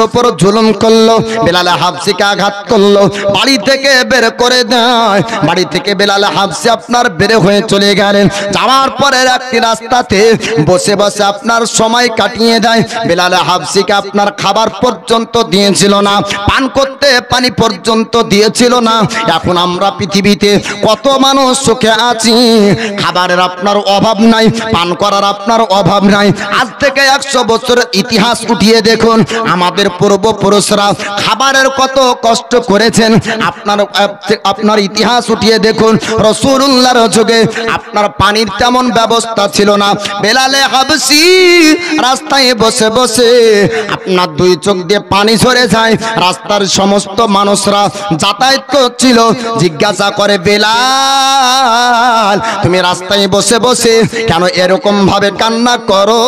উপর জুলুম করলো, বেলাল হাবশিকে আঘাত করলো, বাড়ি থেকে বের করে দেয়। বাড়ি থেকে বেলাল হাবশি আপনার বের হয়ে চলে গেলেন। যাওয়ার পরে একটি রাস্তাতে বসে বসে আপনার সময় কাটিয়ে দেয়। বেলাল হাবশিকে আপনার খাবার পর্যন্ত দিয়েছিল না, পান করতে পানি পর্যন্ত দিয়েছিল না। এখন আমরা পৃথিবীতে কত মানুষ সুখে আছি, খাবারের আপনার অভাব নাই, পান করার আপনার অভাব নাই। আজ থেকে 100 বছরের ইতিহাস উঠিয়ে দেখুন, আমাদের পূর্বপুরুষরা খাবারের কত কষ্ট করেছেন। আপনার ইতিহাস উঠিয়ে দেখুন, রাসূলুল্লাহর যুগে আপনার পানির তেমন ব্যবস্থা ছিল না। বেলালে হাবশি রাস্তায় বসে বসে আপনার 2 চোখ দিয়ে পানি ঝরে যায়। রাস্তার সমস্ত মানুষরা যাতায়াত করছিল, জিজ্ঞাসা করে, বেলাল তুমি রাস্তায় বসে বসে কেন এরকম ভাবে কান্না করো?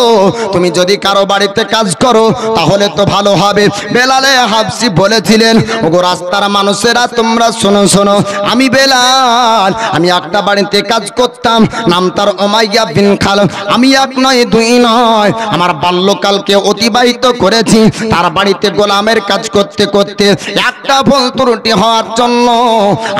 তুমি যদি কারো বাড়িতে কাজ করো তাহলে তো ভালো হবে। বেলালে হাবশি বলেছিলেন, ওগো রাস্তার মানুষেরা তোমরা শোনো শোনো, আমি বেলাল, আমি একটা বাড়িতে কাজ করতাম, নাম তার উমাইয়া বিন খালদ। আমি 1 নয় 2 নয়, আমার বাল্যকালকে অতিবাহিত করেছি তার বাড়িতে গোলামের কাজ করতে করতে। একটা ভুল ত্রুটি হওয়ার জন্য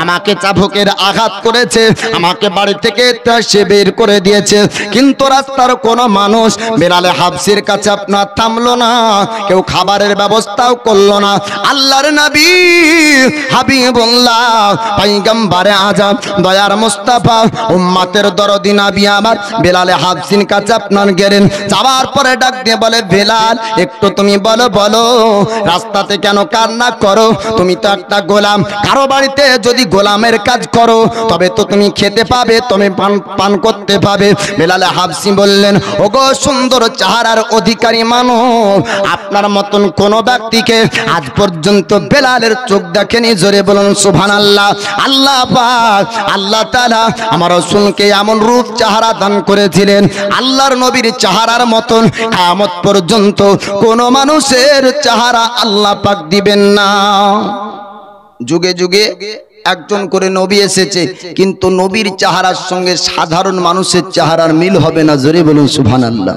আমাকে চাবুকের আঘাত করেছে, আমাকে বাড়ি থেকে সে বের করে দিয়েছে। কিন্তু রাস্তার কোনো মানুষ বেলালে হাবশির কাছে আপনার থামলো না, কেউ খাবারের ব্যবস্থাও করলো না। আল্লাহর নবী হাবিবুল্লাহ পয়গম্বরে আজম দয়ার মুস্তাফা উম্মতের দরদি নবী আমার বেলালে হাবশির কাছে আপনার গেলেন। যাওয়ার পরে ডাক দিয়ে বলে, বেলাল একটু তুমি বলো বলো রাস্তাতে কেন কান্না করো? তুমি তো একটা গোলাম, কারো বাড়িতে যদি গোলামের কাজ করো তবে তো তুমি খেতে পাবে, তুমি পান করতে পাবে। বেলালে হাবশি বললেন, ওগো সুন্দর চেহারার অধিকারী মানুষ, আপনার মতন কোন ব্যক্তিকে আজ পর্যন্ত বেলালের চোখ দেখেনি। জোরে বলুন সুবহানাল্লাহ। আল্লাহ পাক আল্লাহ তাআলা আমার রাসূলকে এমন রূপ চেহারা দান করেছিলেন, আল্লাহর নবীর চেহারার মতন কিয়ামত পর্যন্ত কোন মানুষের চেহারা আল্লাহ পাক দিবেন না। যুগে যুগে একজন করে নবী এসেছে, কিন্তু নবীর চেহারার সঙ্গে সাধারণ মানুষের চেহারার মিল হবে না। জোরে বলুন সুবহানাল্লাহ।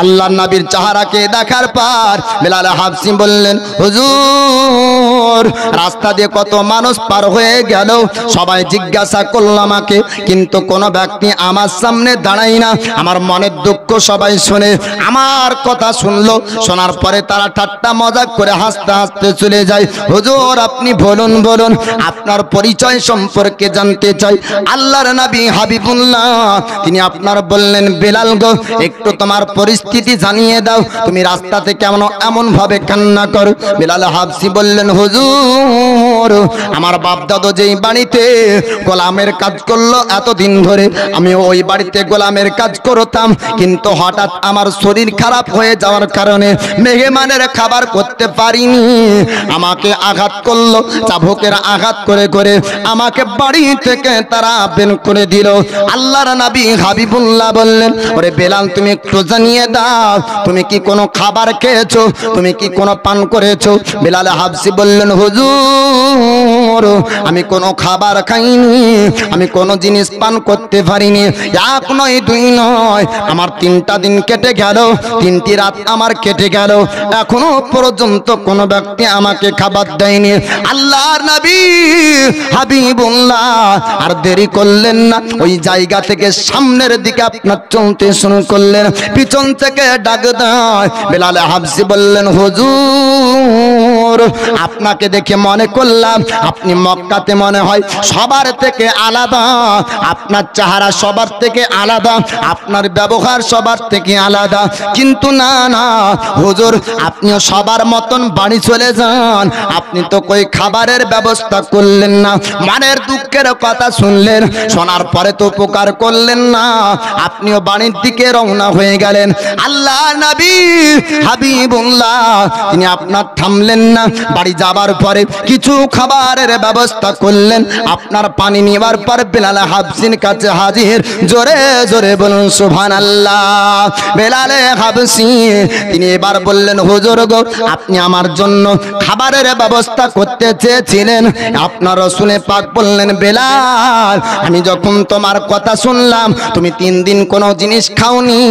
আল্লাহর নবীর চেহারাকে দেখার পর বেলাল হাবশি বললেন, হুজুর রাস্তা দিয়ে কত মানুষ পার হয়ে গেল, সবাই জিজ্ঞাসা করল আমাকে, কিন্তু কোনো ব্যক্তি আমার সামনে দাঁড়ায় না। আমার মনের দুঃখ সবাই শুনে আমার কথা শুনলো, শোনার পরে তারা ঠাট্টা মজাক করে হাসতে হাসতে চলে যায়। হুজুর আপনি বলুন বলুন আপনার পরিচয় সম্পর্কে জানতে চাই। আল্লাহর নবী হাবিবুল্লাহ তিনি আপনার বললেন, বেলাল গো একটু তোমার পরিস্থিতি জানিয়ে দাও, তুমি রাস্তাতে কেমন এমন ভাবে কান্না করো? বেলাল হাবশি বললেন, হুজুর আমার বাপ দাদু যেই বাড়িতে গোলামের কাজ করলো এতদিন ধরে, আমি ওই বাড়িতে গোলামের কাজ করতাম, কিন্তু হঠাৎ আমার শরীর খারাপ হয়ে যাওয়ার কারণে মেহমানের খাবার করতে পারিনি, আমাকে আঘাত করলো, চাবুকের আঘাত করে করে আমাকে বাড়ি থেকে তারা বের করে দিল। আল্লাহর নবী হাবিবুল্লাহ বললেন, ওরে বেলাল তুমি একটু জানিয়ে দাও, তুমি কি কোনো খাবার খেয়েছো, তুমি কি কোনো পান করেছো? বেলাল হাবশি বললেন, হুজুর আমি কোনো খাবার খাইনি, আমি কোনো জিনিস পান করতে পারিনি। 1 নয় 2 নয়, আমার 3টা দিন কেটে গেল, 3টি রাত আমার কেটে গেল, এখনো পর্যন্ত কোনো ব্যক্তি আমাকে খাবার দেয়নি। আল্লাহর নবী হাবিবুল্লাহ আর দেরি করলেন না, ওই জায়গা থেকে সামনের দিকে আপনার চলতে শুরু করলেন। পিছন থেকে ডাক দেয় বেলাল হাবশি বললেন, হুজুর আপনাকে দেখে মনে করলাম আপনি মক্কাতে মনে হয় সবার থেকে আলাদা, আপনার চেহারা সবার থেকে আলাদা, আপনার ব্যবহার সবার থেকে আলাদা, কিন্তু না না হুজুর আপনিও সবার মতন বাড়ি চলে যান, আপনি তো কই খাবারের ব্যবস্থা করলেন না, মনের দুঃখের কথা শুনলেন, শোনার পরে তো উপকার করলেন না, আপনিও বাড়ির দিকে রওনা হয়ে গেলেন। আল্লাহর নবী হাবিবুল্লাহ তিনি আপনার থামলেন না, না। বাড়ি যাবার পরে কিছু খাবারের ব্যবস্থা করলেন। আপনার পানি নেবার পর বেলাল হাবসির কাছে হাজির। জোরে জোরে বলুন সুবহানাল্লাহ। বেলাল হাবসি তিনি এবার বললেন, হুজুর গো, আপনি আমার জন্য খাবারের ব্যবস্থা করতে চেয়েছিলেন। আপনার রাসূল পাক বললেন, বেলাল, আমি যখন তোমার কথা শুনলাম, তুমি 3 দিন কোনো জিনিস খাওনি,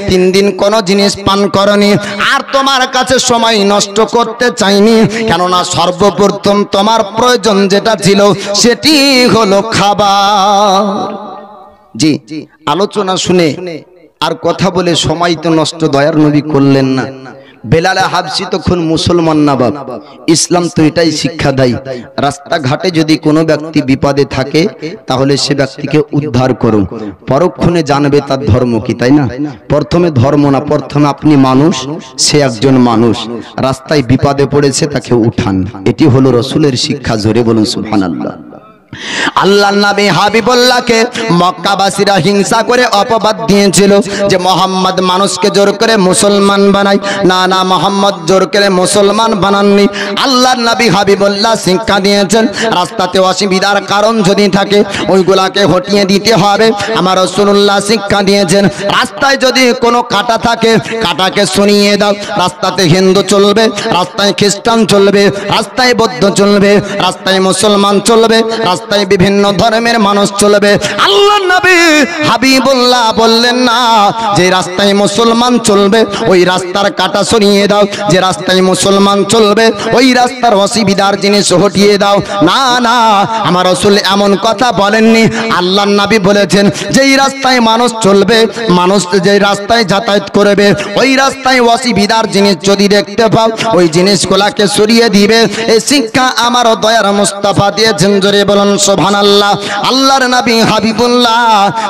3 দিন কোনো জিনিস পান করনি, আর তোমার কাছে সময় নষ্ট করতে চাইনি, কেননা সর্বপ্রথম তোমার প্রয়োজন যেটা ছিল সেটি হলো খাবার। জি, আলোচনা শুনে আর কথা বলে সময় তো নষ্ট দয়ার নবী করলেন না। বেলাল হাবসি তখন মুসলমান না বাপ। ইসলাম তো এটাই শিক্ষা দেয়, রাস্তাঘাটে যদি কোনো ব্যক্তি বিপদে থাকে তাহলে সে ব্যক্তিকে উদ্ধার করুন, পরক্ষণে জানবে তার ধর্ম কি, তাই না? প্রথমে ধর্ম না, প্রথমে আপনি মানুষ, সে একজন মানুষ, রাস্তায় বিপদে পড়েছে তাকে উঠান। এটি হলো রাসূলের শিক্ষা। জোরে বলুন সুবহানাল্লাহ। আল্লাহর নবী হাবিবুল্লাহকে মক্কাবাসীরা হিংসা করে অপবাদ দিয়েছিল যে মোহাম্মদ মানুষকে জোর করে মুসলমান বানায়। না না, মোহাম্মদ জোর করে মুসলমান বানাননি। আল্লাহর নবী হাবিবুল্লাহ শিক্ষা দিয়েছেন, রাস্তাতে অসুবিধার কারণ যদি থাকে ওইগুলাকে হটিয়ে দিতে হবে। আমার রাসূলুল্লাহ শিক্ষা দিয়েছেন, রাস্তায় যদি কোনো কাঁটা থাকে কাঁটাকে সরিয়ে দাও। রাস্তাতে হিন্দু চলবে, রাস্তায় খ্রিস্টান চলবে, রাস্তায় বৌদ্ধ চলবে, রাস্তায় মুসলমান চলবে, রাস্তায় বিভিন্ন ধর্মের মানুষ চলবে। আল্লাহর নবী হাবিবুল্লাহ বললেন না যে রাস্তায় মুসলমান চলবে ওই রাস্তার কাঁটা সরিয়ে দাও, যে রাস্তায় মুসলমান চলবে ওই রাস্তার অসুবিধার জিনিস হটিয়ে দাও। না না, আমার রাসূল এমন কথা বলেননি। আল্লাহর নবী বলেছেন যেই রাস্তায় মানুষ চলবে, মানুষ যেই রাস্তায় যাতায়াত করবে, ওই রাস্তায় অসুবিধার জিনিস যদি দেখতে পাও ওই জিনিসগুলাকে সরিয়ে দিবে। এই শিক্ষা আমার দয়ার মুস্তাফা দিয়েছেন। জোরে বলুন সুবহানাল্লাহ। আল্লাহর নবী হাবিবুল্লাহ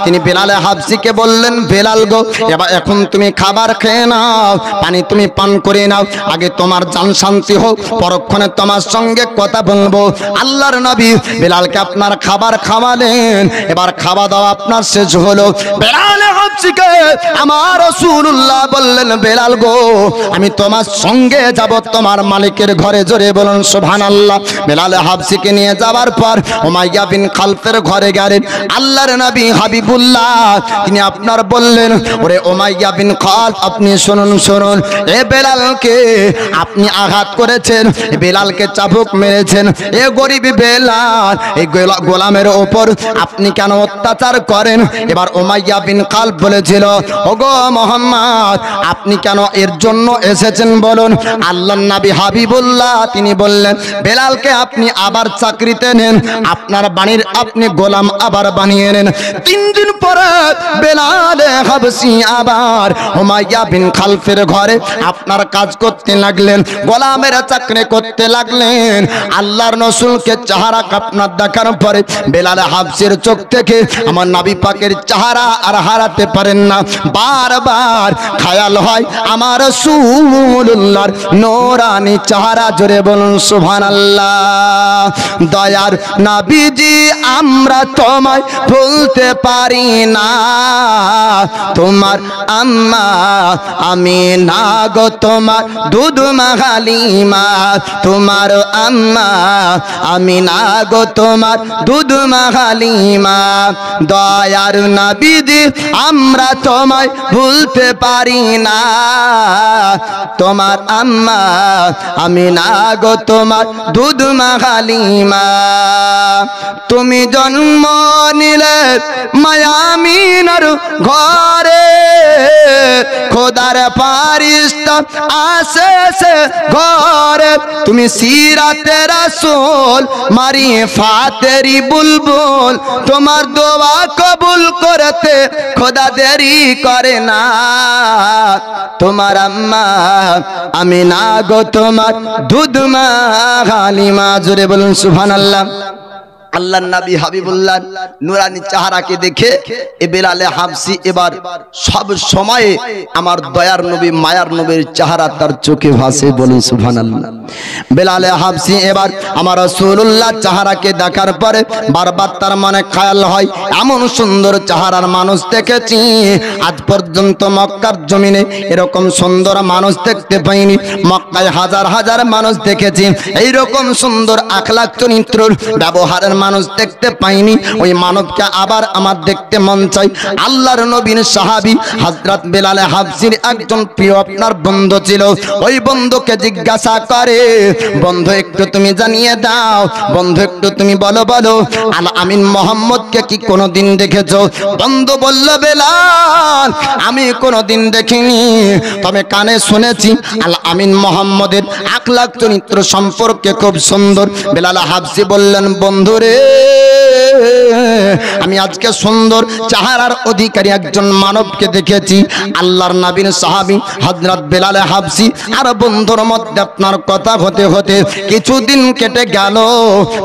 তিনি বেলাল হাবসিকে বললেন, বেলাল গো, এবার এখন তুমি খাবার খেয়ে নাও, পানি তুমি পান করে নাও, আগে তোমার জান শান্তি হোক, পরক্ষণে তোমার সঙ্গে কথা বলবো। আল্লাহর নবী বেলালকে আপনার খাবার খাওয়ালেন। এবার খাওয়া দাওয়া আপনার শেষ হলো। বেলাল হাবসিকে আমার রাসূলুল্লাহ বললেন, বেলাল গো, আমি তোমার সঙ্গে যাব তোমার মালিকের ঘরে। জোরে বলুন সুবহানাল্লাহ। বেলাল হাবসিকে নিয়ে যাওয়ার পর উমাইয়া বিন খালফের ঘরে গেলেন। আল্লাহর নবী হাবিবুল্লাহ তিনি আপনার বললেন, ওরে উমাইয়া বিন খালফ, আপনি শুনুন শুনুন, এ বেলালকে আপনি আঘাত করেছেন, বেলালকে চাবুক মেরেছেন, এ গরিব বেলাল, এই গোলামের ওপর আপনি কেন অত্যাচার করেন? এবার উমাইয়া বিন খালফ বলেছিল, ওগো মুহাম্মদ, আপনি কেন এর জন্য এসেছেন বলুন? আল্লাহর নবী হাবিবুল্লাহ তিনি বললেন, বেলালকে আপনি আবার চাকরিতে নেন, আপনার বাণীর আপনি গোলাম আবার বানিয়ে নেন। 3 দিন পরে বেলাল হাবসি আবার উমাইয়া বিন খালফের ঘরে আপনার কাজ করতে লাগলেন, গোলামের চাকরি করতে লাগলেন। আল্লাহর রাসূলকে চেহারা আপনার দেখার পরে বেলাল হাবসির চোখ থেকে আমার নবী পাকের চেহারা আর হারাতে পারেন না। বারবার খেয়াল হয় আমার রাসূলুল্লাহর নূরানি চেহারা। জোরে বলুন সুবহানাল্লাহ। দয়ার নবীজি আমরা তোমায় ভুলতে পারি না, তোমার আম্মা আমিনা গো, তোমার দুধ মা হালিমা, তোমার আম্মা আমিনা গো, তোমার দুধ মা হালিমা। দয়ার নবীজি আমরা তোমায় ভুলতে পারি না, তোমার আম্মা আমিনা গো, তোমার দুধ মা হালিমা। তুমি জন্ম নিলে মায়ামিনার ঘরে, খোদার ফারিস্তা আসে সে ঘরে, তুমি সিরাতে রাসূল মারিফাতেরি বুলবুল, তোমার দোয়া কবুল করতে খোদা দেরি করে না, তোমার আম্মা আমিনা গো, তোমার দুধ মা হালিমা। জোরে বলুন সুবহানাল্লাহ। আল্লাহর নবী হাবিবুল্লাহ নূরানি চেহারাকে দেখে এ বেলাল হাবসি এবার সব সময়ে আমার দয়ার নবী মায়ার নবীর চেহারা তার চোখে ভাসে। বলুন সুবহানাল্লাহ। বেলালে হাবসি এবার আমার রাসূলুল্লাহ চেহারাকে দেখার পরে বারবার তার মনে খেয়াল হয় এমন সুন্দর চেহারার মানুষ দেখেছি আজ পর্যন্ত মক্কার জমিনে এরকম সুন্দর মানুষ দেখতে পাইনি। মক্কায় হাজার হাজার মানুষ দেখেছি, এই রকম সুন্দর আখলাক চরিত্রের ব্যবহারের মানুষ দেখতে পাইনি। ওই মানবকে আবার আমার দেখতে মন চাই। আল্লাহর নবীর সাহাবী হযরত বেলালে হাবসির একজন প্রিয় আপনার বন্ধু ছিল। ওই বন্ধুকে জিজ্ঞাসা করে, বন্ধু একটু তুমি জানিয়ে দাও, বন্ধু একটু তুমি বলো আল আমিন মোহাম্মদকে কি কোনোদিন দেখেছো? বন্ধু বলল, বেলাল আমি কোনোদিন দেখিনি, তবে কানে শুনেছি আল আমিন মোহাম্মদের আখলাক চরিত্র সম্পর্কে খুব সুন্দর। বেলাল হাবসি বললেন, বন্ধুরে আমি আজকে সুন্দর চেহারার অধিকারী একজন মানবকে দেখেছি। আল্লাহর নবীর সাহাবী হযরত বেলাল হাবসি আর বন্ধুর মধ্যে আপনার কথা হতে হতে কিছুদিন কেটে গেল।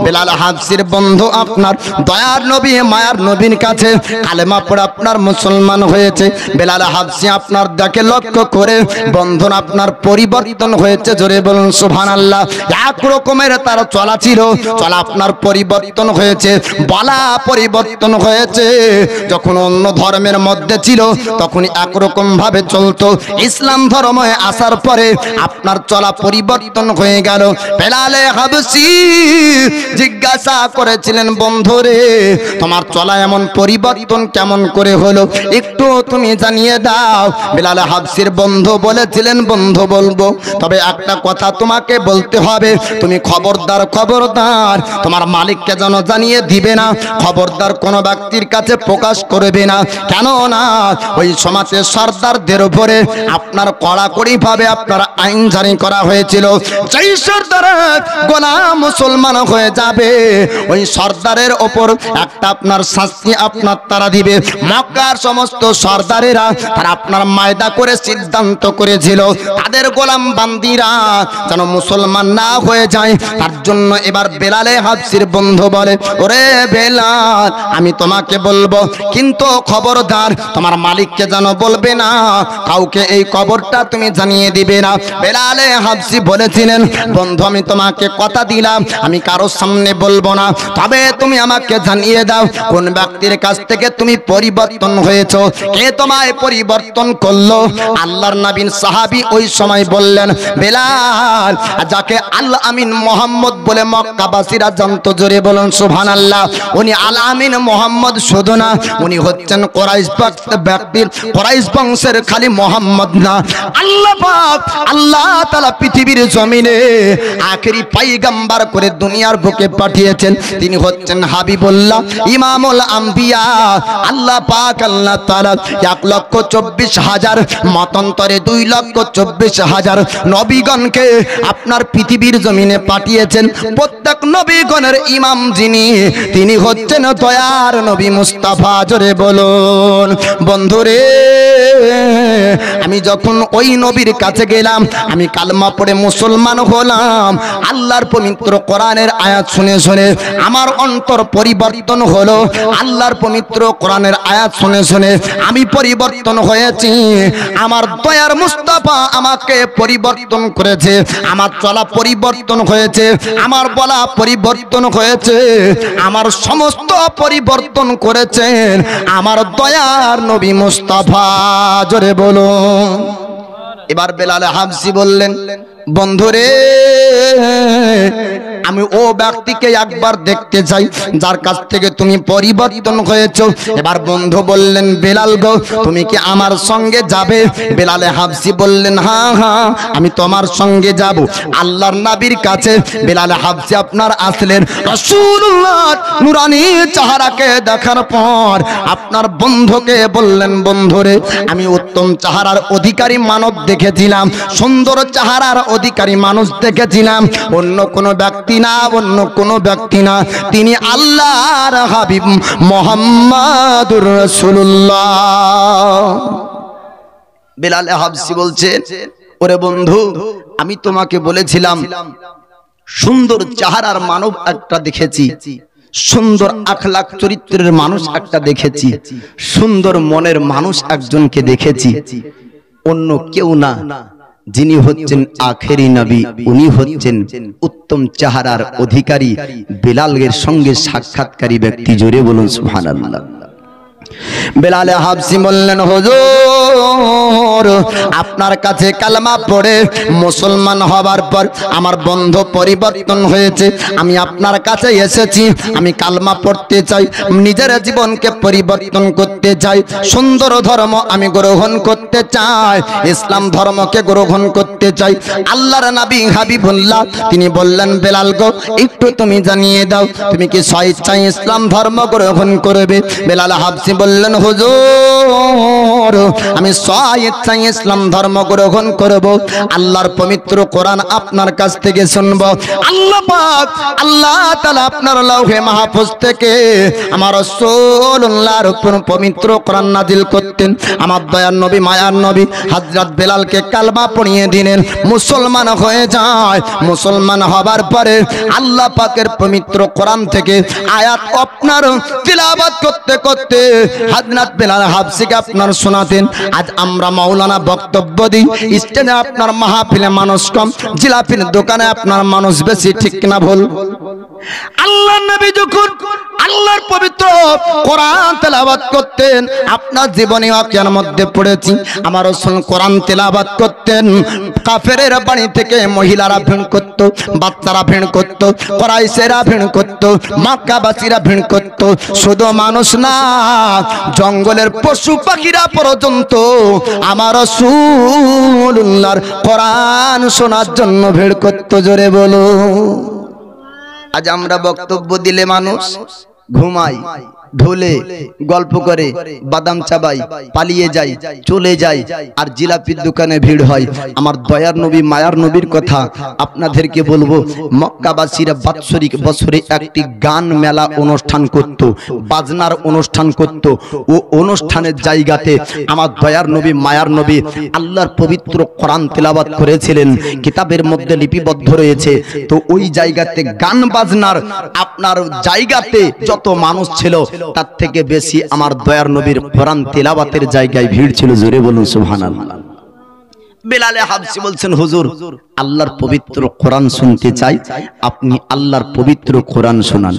বেলাল হাবসির বন্ধু আপনার দয়ার নবী মায়ার নবীর কাছে কালেমা পড়ে আপনার মুসলমান হয়েছে। বেলাল হাবসি আপনার দেখে লক্ষ্য করে বন্ধন আপনার পরিবর্তন হয়েছে। জোরে বলুন সুবহানাল্লাহ। এক রকমের তার চলা ছিল, চলা আপনার পরিবর্তন হয়েছে, বলা পরিবর্তন হয়েছে। যখন অন্য ধর্মের মধ্যে ছিল তখন একরকম ভাবে চলতো, ইসলাম ধর্মে আসার পরে আপনার চলা পরিবর্তন হয়ে গেল। বেলালে হাবসি জিজ্ঞাসা করেছিলেন, বন্ধুরে তোমার চলা এমন পরিবর্তন কেমন করে হলো, একটু তুমি জানিয়ে দাও। বেলালে হাবসির বন্ধু বলেছিলেন, বন্ধু বলবো, তবে একটা কথা তোমাকে বলতে হবে, তুমি খবরদার খবরদার তোমার মালিককে যেন জানিয়ে দিবে না, খবরদার কোনো ব্যক্তির কাছে প্রকাশ করবে না। কেন না ওই সমাজে সর্দারদের উপরে আপনার কড়াকড়ি ভাবে আপনার আইন জারি করা হয়েছিল। যেই সর্দার গোলাম মুসলমান হয়ে যাবে ওই সর্দারের ওপর একটা আপনার শাস্তি আপনার তারা দিবে। মক্কার সমস্ত সর্দারেরা তারা আপনার মায়দা করে সিদ্ধান্ত করেছিল তাদের গোলাম বান্দিরা যেন মুসলমান না হয়ে যায়। তার জন্য এবার বেলালে হাবসির বন্ধু বলে, ওরে বেলাল আমি তোমাকে বলবো, কিন্তু খবরদার তোমার মালিককে যেন বলবে না, কাউকে এই খবরটা তুমি জানিয়ে দিবে না। বেলালে হাবসি বলেছিলেন, বন্ধু আমি তোমাকে কথা দিলাম আমি কারোর সামনে বলবো না, তবে তুমি আমাকে জানিয়ে দাও কোন ব্যক্তির কাছ থেকে তুমি পরিবর্তন হয়েছো, কে তোমায় পরিবর্তন করলো? আল্লাহর নবীর সাহাবী ওই সময় বললেন, বেলাল যাকে আল আমিন মোহাম্মদ বলে মক্কাবাসীরা জানতো। জোরে বলুন সুবহানাল্লাহ। উনি আল আমিন মোহাম্মদ শুধু না, উনি হচ্ছেন কুরাইশ ব্যক্তির কুরাইশ বংশের খালি মোহাম্মদ না, আল্লাহ পাক আল্লাহ তাআলা পৃথিবীর জমিনে আখেরি পয়গম্বর করে দুনিয়ার বুকে পাঠিয়েছেন। তিনি হচ্ছেন হাবিবুল্লাহ ইমামুল আম্বিয়া। আল্লাহ পাক আল্লাহ তাআলা 1,24,000 মতান্তরে 2,24,000 নবীগণকে আপনার পৃথিবীর জমিনে পাঠিয়েছেন। প্রত্যেক নবীগণের ইমাম যিনি, তিনি হচ্ছেন দয়ার নবী মুস্তাফা। জোরে বলুন বন্ধুরে, আমি যখন ওই নবীর কাছে গেলাম, আমি কালমা পড়ে মুসলমান হলাম। আল্লাহর পবিত্র কোরআনের আয়াত শুনে শুনে আমার অন্তর পরিবর্তন হলো। আল্লাহর পবিত্র কোরআনের আয়াত শুনে শুনে আমি পরিবর্তন হয়েছি। আমার দয়ার মুস্তাফা আমাকে পরিবর্তন করেছে, আমার চলা পরিবর্তন হয়েছে, আমার বলা পরিবর্তন হয়েছে, আমার সমস্ত পরিবর্তন করেছেন আমার দয়ার নবী মুস্তাফা। জোরে বলুন। এবার বেলাল হাবসি বললেন, বন্ধুরে আমি ও ব্যক্তিকে একবার দেখতে চাই যার কাছ থেকে তুমি পরিবর্তন হয়েছো। এবার বন্ধু বললেন, বেলাল গো তুমি কি আমার সঙ্গে যাবে? বেলালে হাবসি বললেন, হ্যাঁ হ্যাঁ আমি তোমার সঙ্গে যাব। আল্লাহর নবীর কাছে বেলালে হাবসি আপনার আসলেন। রাসূলুল্লাহ নূরানী চেহারাকে দেখার পর আপনার বন্ধুকে বললেন, বন্ধুরে আমি উত্তম চেহারার অধিকারী মানব দেখেছিলাম, সুন্দর চেহারার অধিকারী মানুষ দেখেছিলাম। অন্য কোনো ব্যক্তি না, অন্য কোনো ব্যক্তি না, তিনি আল্লাহর হাবিব মুহাম্মাদুর রাসূলুল্লাহ। বেলাল হাবসি বলছে, ওরে বন্ধু আমি তোমাকে বলেছিলাম সুন্দর চেহারার মানব একটা দেখেছি, সুন্দর আখলাক চরিত্রের মানুষ একটা দেখেছি, সুন্দর মনের মানুষ একজনকে দেখেছি, অন্য কেউ না, যিনি হচ্ছেন আখেরি নবী, উনি হচ্ছেন উত্তম চেহারার অধিকারী বেলালের সঙ্গে সাক্ষাৎকারী ব্যক্তি। জোরে বলুন সুবহানাল্লাহ। বেলাল হাবসি বললেন, হুজুর আপনার কাছে কালেমা পড়ে মুসলমান হবার পর আমার বন্ধ পরিবর্তন হয়েছে, আমি আপনার কাছে এসেছি, আমি কালেমা পড়তে চাই, নিজের জীবনকে পরিবর্তন করতে চাই, সুন্দর ধর্ম আমি গ্রহণ করতে চাই, ইসলাম ধর্মকে গ্রহণ করতে চাই। আল্লাহর নবী হাবিবুল্লাহ তিনি বললেন, বেলাল গো একটু তুমি জানিয়ে দাও, তুমি কি স্বেচ্ছায় ইসলাম ধর্ম গ্রহণ করবে? বেলাল হাবসি বললেন, হুজুর আমি স্বেচ্ছায় ইসলাম ধর্ম গ্রহণ করব, আল্লাহর পবিত্র কোরআন আপনার কাছ থেকে শুনব। আল্লাহ পাক আল্লাহ তাআলা আপনার লৌহে মাহফুজ থেকে আমার রাসূলুল্লাহর উপর পবিত্র কোরআন নাজিল করতেন। আমার দয়ার নবী মায়ার নবী হযরত বেলালকে কালেমা পড়িয়ে দিলেন, মুসলমান হয়ে যায়। মুসলমান হবার পরে আল্লাহ পাকের পবিত্র কোরআন থেকে আয়াত আপনার তিলাওয়াত করতে করতে হযরত বেলাল হাবসিকে আপনার শোনাতেন। আজ আমরা মাওলানা বক্তব্য দিই, স্টেজে আপনার মাহফিলে মানুষ কম, জিলাপির দোকানে আপনার মানুষ বেশি, ঠিক না ভুল? আল্লাহর নবী যখন আল্লাহর পবিত্র কোরআন তেলাওয়াত করতেন, আপনার জীবনে ওয়াকিয়ার মধ্যে পড়েছি, আমার রাসূল কোরআন তেলাওয়াত করতেন, কাফেরের বাড়ি থেকে মহিলারা ভিড় করত, বাচ্চারা ভিড় করত, কুরাইশেরা ভিড় করত, মক্কাবাসীরা ভিড় করত, শুধু মানুষ না জঙ্গলের পশু পাখিরা পর্যন্ত আমার রাসূলুল্লাহর কোরআন শোনার জন্য ভিড় করত। জোরে বলো। আজ আমরা বক্তব্য দিলে মানুষ ঘুমায়, ঢোলে, গল্প করে, বাদাম চাবাই, পালিয়ে যায়, চলে যায়, আর জিলাপির দোকানে ভিড় হয়। আমার দয়ার নবী মায়ার নবীর কথা আপনাদেরকে বলবো, মক্কাবাসীরা বাৎসরিক বছরে একটি গান মেলা অনুষ্ঠান করত, বাজনার অনুষ্ঠান করত। ও অনুষ্ঠানের জায়গাতে আমার দয়ার নবী মায়ার নবী আল্লাহর পবিত্র কোরআন তেলাওয়াত করেছিলেন, কিতাবের মধ্যে লিপিবদ্ধ রয়েছে। তো ওই জায়গাতে গান বাজনার আপনার জায়গাতে যত মানুষ ছিল, তার থেকে বেশি আমার দয়ার নবীর কোরআন তেলাওয়াতের জায়গায় ভিড় ছিল। জোরে বলুন সুবহানাল্লাহ। বেলাল হাবসি বলছেন, হুজুর আল্লাহর পবিত্র কোরআন শুনতে চাই, আপনি আল্লাহর পবিত্র কোরআন শোনান।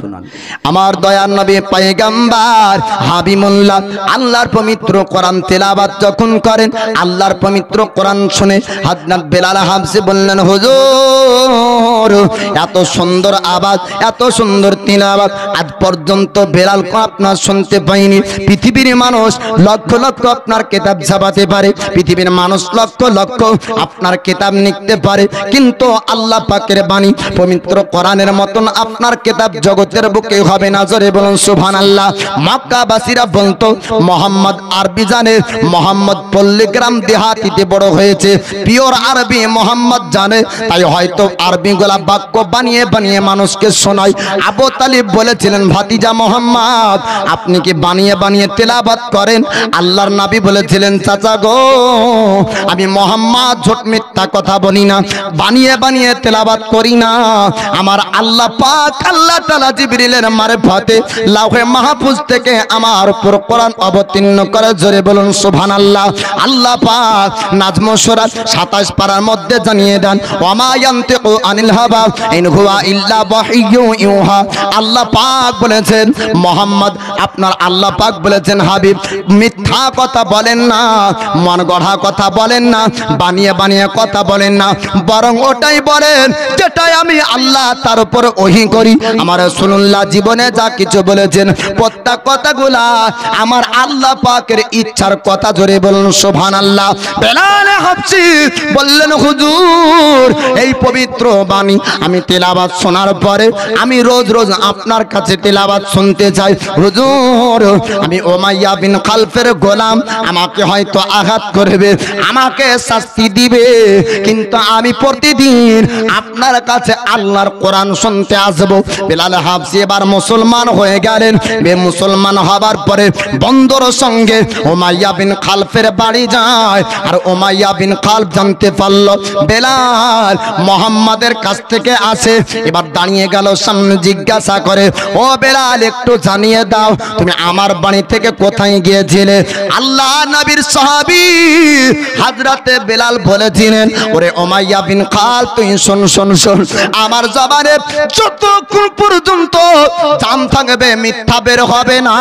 আমার দয়ার নবী পয়গম্বর হাবিবুল্লাহ আল্লাহর পবিত্র কোরআন তেলাওয়াত যখন করেন, আল্লাহর পবিত্র কোরআন শুনে হযরত বেলাল হাবসি বললেন, হুজুর এত সুন্দর আওয়াজ, এত সুন্দর তেলাওয়াত আজ পর্যন্ত বেলাল আপনার শুনতে পাইনি। পৃথিবীর মানুষ লক্ষ লক্ষ আপনার কিতাব ছাপাতে পারে, পৃথিবীর মানুষ লক্ষ লক্ষ আপনার কিতাব লিখতে পারে, কিন্তু আল্লাহ পাকের বাণী পবিত্র কোরআনের মতন আপনার কিতাব জগতের বুকে হবে না। জোরে বলুন সুবহানাল্লাহ। মক্কাবাসীরা বলতো মোহাম্মদ আরবি জানে, মোহাম্মদ পল্লীগ্রাম দেহাতিতে বড় হয়েছে, পিওর আরবি মোহাম্মদ জানে, তাই হয়তো আরবি গোলা বাক্য বানিয়ে বানিয়ে মানুষকে শোনায়। আবু তালিব বলেছিলেন, ভাতিজা মোহাম্মদ আপনি কি বানিয়ে বানিয়ে তেলাওয়াত করেন? আল্লাহর নবী বলেছিলেন, চাচা গো আমি মোহাম্মদ ঝোট মিথ্যা কথা বলি না, বানিয়ে বানিয়ে তেলাওয়াত করি না। আমার আল্লাহ পাক আল্লাহ তাআলা জিবরিলের মারফতে লাউহে মাহফুজ থেকে আমার উপর কোরআন অবতীর্ণ করে। জোরে বলুন সুবহানাল্লাহ। আল্লাহ পাক নাজম সূরা 27 পারার মধ্যে জানিয়ে দেন, ওয়ামা ইয়ানতিকু আনিল হাওয়া ইন হুয়া ইল্লা ওয়াহিয়্যু ইউহা। আল্লাহ পাক বলেছেন, মোহাম্মদ আপনার আল্লাহ পাক বলেছেন, হাবিব মিথ্যা কথা বলেন না, মন গড়া কথা বলেন না, বানিয়ে বানিয়ে কথা বলেন না, বরং ওটাই বলেন যেটাই আমি আল্লাহ তার উপর ওহী করি। আমার রাসূলুল্লাহ জীবনে যা কিছু বলেছেন প্রত্যেক কথাগুলা আমার আল্লাহ পাকের ইচ্ছার কথা। জোরে বলুন সুবহানাল্লাহ। বেলাল হাবসি বললেন, হুজুর এই পবিত্র বাণী আমি তেলাওয়াত শোনার পরে আমি রোজ রোজ আপনার কাছে তেলাওয়াত শুনতে চাই। হুজুর আমি উমাইয়া বিন খালফের গোলাম, আমাকে হয়তো আঘাত করবে, আমাকে শাস্তি দিবে, কিন্তু আমি প্রতিদিন আপনার কাছে আল্লাহর কোরআন শুনতে আসবো। বেলাল হাবশী এবার মুসলমান হয়ে গেলেন। মুসলমান হবার পরে বন্দর সঙ্গে উমাইয়া বিন খালফের বাড়ি যায়। আর উমাইয়া বিন খালফ জানতে পারলো বেলাল মুহাম্মাদের কাছ থেকে আসে। এবার দাঁড়িয়ে গেল, সামনে জিজ্ঞাসা করে, ও বেলাল একটু জানিয়ে দাও তুমি আমার বাড়ি থেকে কোথায় গিয়েছিলে? আল্লাহ নবীর সাহাবী হযরতে বেলাল বলেছিলেন, ওরে উমাইয়া বিন খালফ তুই শোন শোন শোন, আমার জবানে যতক্ষণ পর্যন্ত জান থাকবে মিথ্যা বের হবে না।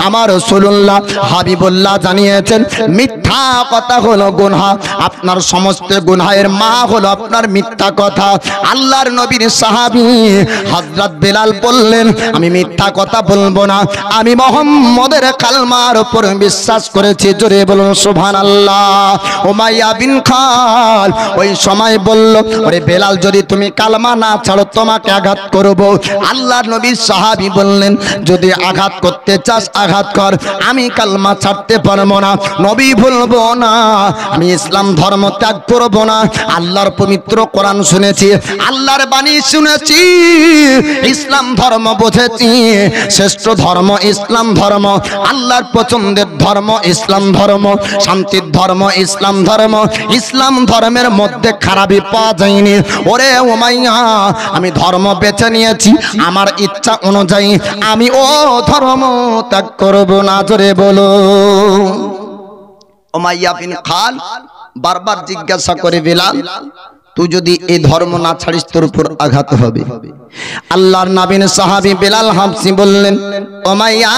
আমার রাসূলুল্লাহ হাবিবুল্লাহ জানিয়েছেন মিথ্যা কথা হলো গুনাহ, আপনার সমস্ত গুনাহের মা হলো আপনার মিথ্যা কথা। আল্লাহর নবীর সাহাবী হযরত বেলাল বললেন, আমি মিথ্যা কথা বলবো না, আমি মুহাম্মদের কালমার উপর বিশ্বাস করেছি। জোরে বলুন সুবহানাল্লাহ। উমাইয়া বিন খালফ ওই সময় বলল, ওরে বেলাল যদি তুমি কালমা না ছাড়ো তোমাকে আঘাত করব। আল্লাহর নবী সাহাবী বললেন, যদি আঘাত করতে চাস আঘাত কর, আমি কালমা ছাড়তে পারবো না, নবী বলবো না, আমি ইসলাম ধর্ম ত্যাগ করব না। আল্লাহর পবিত্র কোরআন শুনেছি, আল্লাহর বাণী শুনেছি, ইসলাম ধর্ম বুঝেছি, শ্রেষ্ঠ ধর্ম ইসলাম ধর্ম, আল্লাহর পছন্দের ধর্ম ইসলাম ধর্ম, শান্তির ধর্ম ইসলাম ধর্ম, ইসলাম ধর্মের মধ্যে খারাপই পাওয়া যায়নি। ওরে উমাইয়া আমি ধর্ম বেছে নিয়েছি, আমার ইচ্ছা অনুযায়ী আমি ও ধর্ম ত্যাগ করব না। জোরে বলো। উমাইয়া বিন খালফ বারবার জিজ্ঞাসা করে, বেলাল তুই যদি এই ধর্ম না ছাড়িস তোর উপর আঘাত হবে। আল্লাহর নবীর সাহাবী বেলাল হাবশী বললেন, উমাইয়া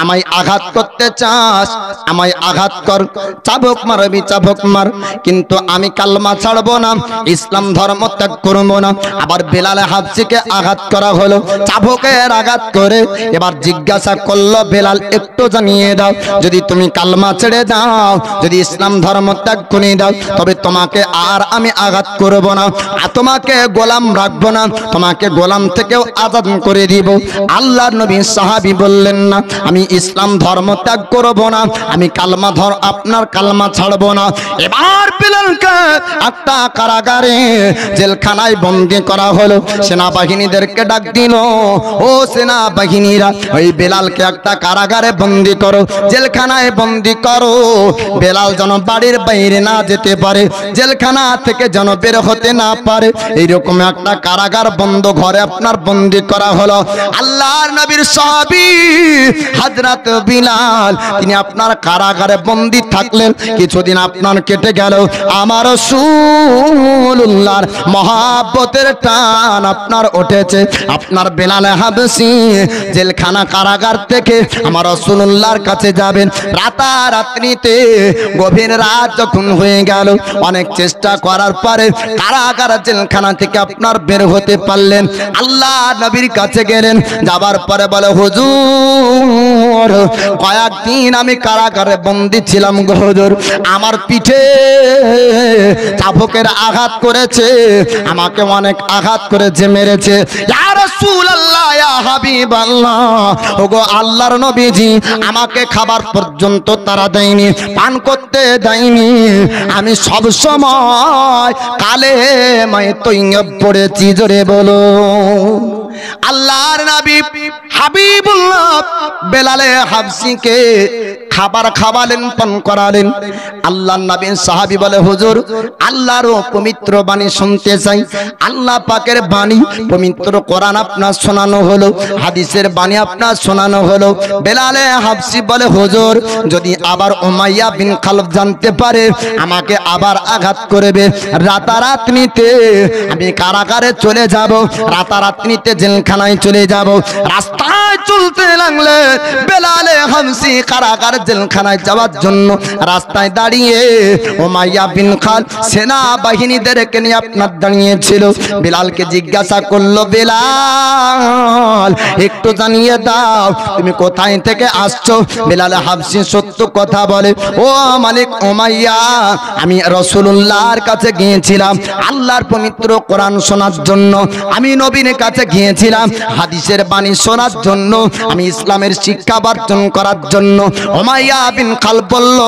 আমায় আঘাত করতে চাস আমায় আঘাত কর, চাবুক মারবি চাবুক মার, কিন্তু আমি কালমা ছাড়বো না, ইসলাম ধর্ম ত্যাগ করবো না। আবার বেলাল হাবশীকে আঘাত করা হলো, চাবুকের আঘাত করে। এবার জিজ্ঞাসা করলো, বেলাল একটু জানিয়ে দাও, যদি তুমি কালমা ছেড়ে দাও, যদি ইসলাম ধর্ম ত্যাগ করে দাও, তবে তোমাকে আর আমি আঘাত করব না, আর তোমাকে গোলাম রাখবো না, তোমাকে গোলাম থেকেও আজাদ করে দিব। আল্লাহর নবী সাহাবী বললেন, না আমি ইসলাম ধর্ম ত্যাগ করব না, আমি কালমা আপনার কালমা ছাড়বো না। এবার বেলালকে একটা কারাগারে জেলখানায় বন্দী করা হলো। সেনাবাহিনীদেরকে ডাক দিল, ও সেনাবাহিনীরা ওই বেলালকে একটা কারাগারে বন্দী করো, জেলখানায় বন্দী করো, বেলাল যেন বাড়ির বাইরে না যেতে পারে, জেলখানা থেকে যেন বের হতে না পারে, এইরকম একটা কারাগার বন্ধ ঘরে আপনার বন্দী করা হলো। আল্লাহর নবীর সাহাবী হযরত বিলাল তিনি আপনার কারাগারে বন্দী থাকলেন। কিছুদিন আপনার কেটে গেল, আমার রাসূলুল্লাহর মহব্বতের টান আপনার উঠেছে। আপনার বেলাল হাবশী জেলখানা কারাগার থেকে আমার রাসূলুল্লাহর কাছে যাবেন। রাতারাত্রিতে গভীর রাত যখন হয়ে গেল, অনেক চেষ্টা করার পরে কারাগার জেলখানা থেকে আপনার বের হতে পারলেন। আল্লাহ নবীর কাছে গেলেন, যাবার পরে বলে, হুজুর কয়েকদিন আমি কারাগারে বন্দী ছিলাম গো হুজুর, আমার পিঠে চাবুকের আঘাত করেছে, আমাকে অনেক আঘাত করেছে, মেরেছে। ইয়া রাসূলুল্লাহ, ইয়া হাবিবাল্লাহ, ওগো আল্লাহর নবীজি, আমাকে খাবার পর্যন্ত তারা দেয়নি, পান করতে দেয়নি, আমি সব সময় কালেমায়ে তৈয়ব পড়েছি। জোরে বলো। আল্লাহর নবী হাবিবুল্লাহ বেলাল হাবশীকে খাবার খাওয়ালেন, পান করালেন। আল্লাহর নবীর সাহাবী বলে, হুজুর আল্লাহর পবিত্র বাণী শুনতে চাই। আল্লাহ পাকের বাণী পবিত্র কোরআন আপনার শোনানো হলো, হাদিসের বাণী আপনার শোনানো হলো। বেলাল হাবশী বলে, হুজুর যদি আবার উমাইয়া বিন খালফ জানতে পারে আমাকে আবার আঘাত করবে, রাতারাত্রিতে আমি কারাগারে চলে যাব, রাতারাত্রিতে জেলখানায় চলে যাব। রাস্তায় চলতে লাগলে বেলাল হাবশী কারাগার জেলখানায় যাওয়ার জন্য রাস্তায় দাঁড়িয়ে উমাইয়া বিন খালফ সেনাবাহিনীদেরকে নিয়ে আপনার দাঁড়িয়েছিল। বেলালকে জিজ্ঞাসা করলো, বেলাল একটু জানিয়ে দাও তুমি কোথায় থেকে আসছো? বেলাল হাবশী সত্য কথা বলে, ও মালিক উমাইয়া, আমি রাসূলুল্লাহর কাছে গিয়েছিলাম আল্লাহর পবিত্র কোরআন শোনার জন্য, আমি নবীর কাছে গিয়ে গিয়েছিলাম হাদিসের বাণী শোনার জন্য, আমি ইসলামের শিক্ষা বর্জন করার জন্য। উমাইয়া বিন খালব বলল,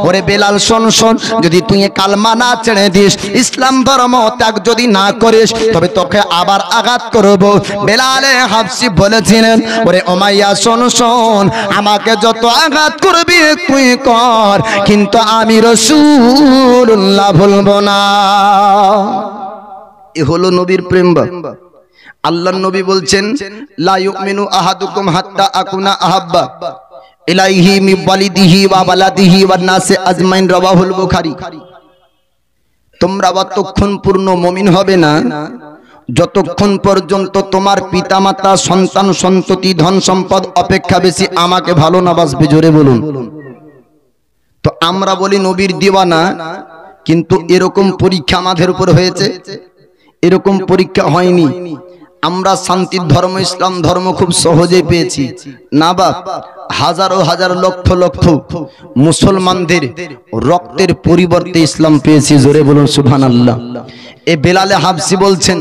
ওরে বেলাল শোন শোন, যদি তুই কালমা না ছেড়ে দিস, ইসলাম ধর্ম ত্যাগ যদি না করিস, তবে তোকে আবার আঘাত করব। বেলালে হাবশি বলেছিলেন, ওরে উমাইয়া শোন শোন, আমাকে যত আঘাত করবি তুই কর, কিন্তু আমি রাসূলুল্লাহ ভুলব না। এ হলো নবীর প্রেম। আল্লাহর নবী বলছেন, লা ইউমিনু আহাদুকুম হাত্তা আকুনা আহাব্বা ইলাইহি মিন ওয়ালিদিহি ওয়া ওয়ালাদিহি ওয়ান নাসি আজমাইন, রাওয়াহুল বুখারী। তোমরা ততক্ষণ পূর্ণ মুমিন হবে না যতক্ষণ পর্যন্ত তোমার পিতামাতা, সন্তান সন্ততি, ধন সম্পদ অপেক্ষা বেশি আমাকে ভালো না বাসবে। জোরে বলুন। তো আমরা বলি নবীর দিওয়ানা, কিন্তু এরকম পরীক্ষা আমাদের উপর হয়েছে? এরকম পরীক্ষা হয়নি। আমরা শান্তির ধর্ম, ইসলাম ধর্ম খুব সহজে পেয়েছি না বাপ? হাজারো হাজার লক্ষ লক্ষ মুসলমানদের রক্তের পরিবর্তে ইসলাম পেয়েছি। জোরে বলুন সুবহানাল্লাহ। এ বেলালে হাবশি বলছেন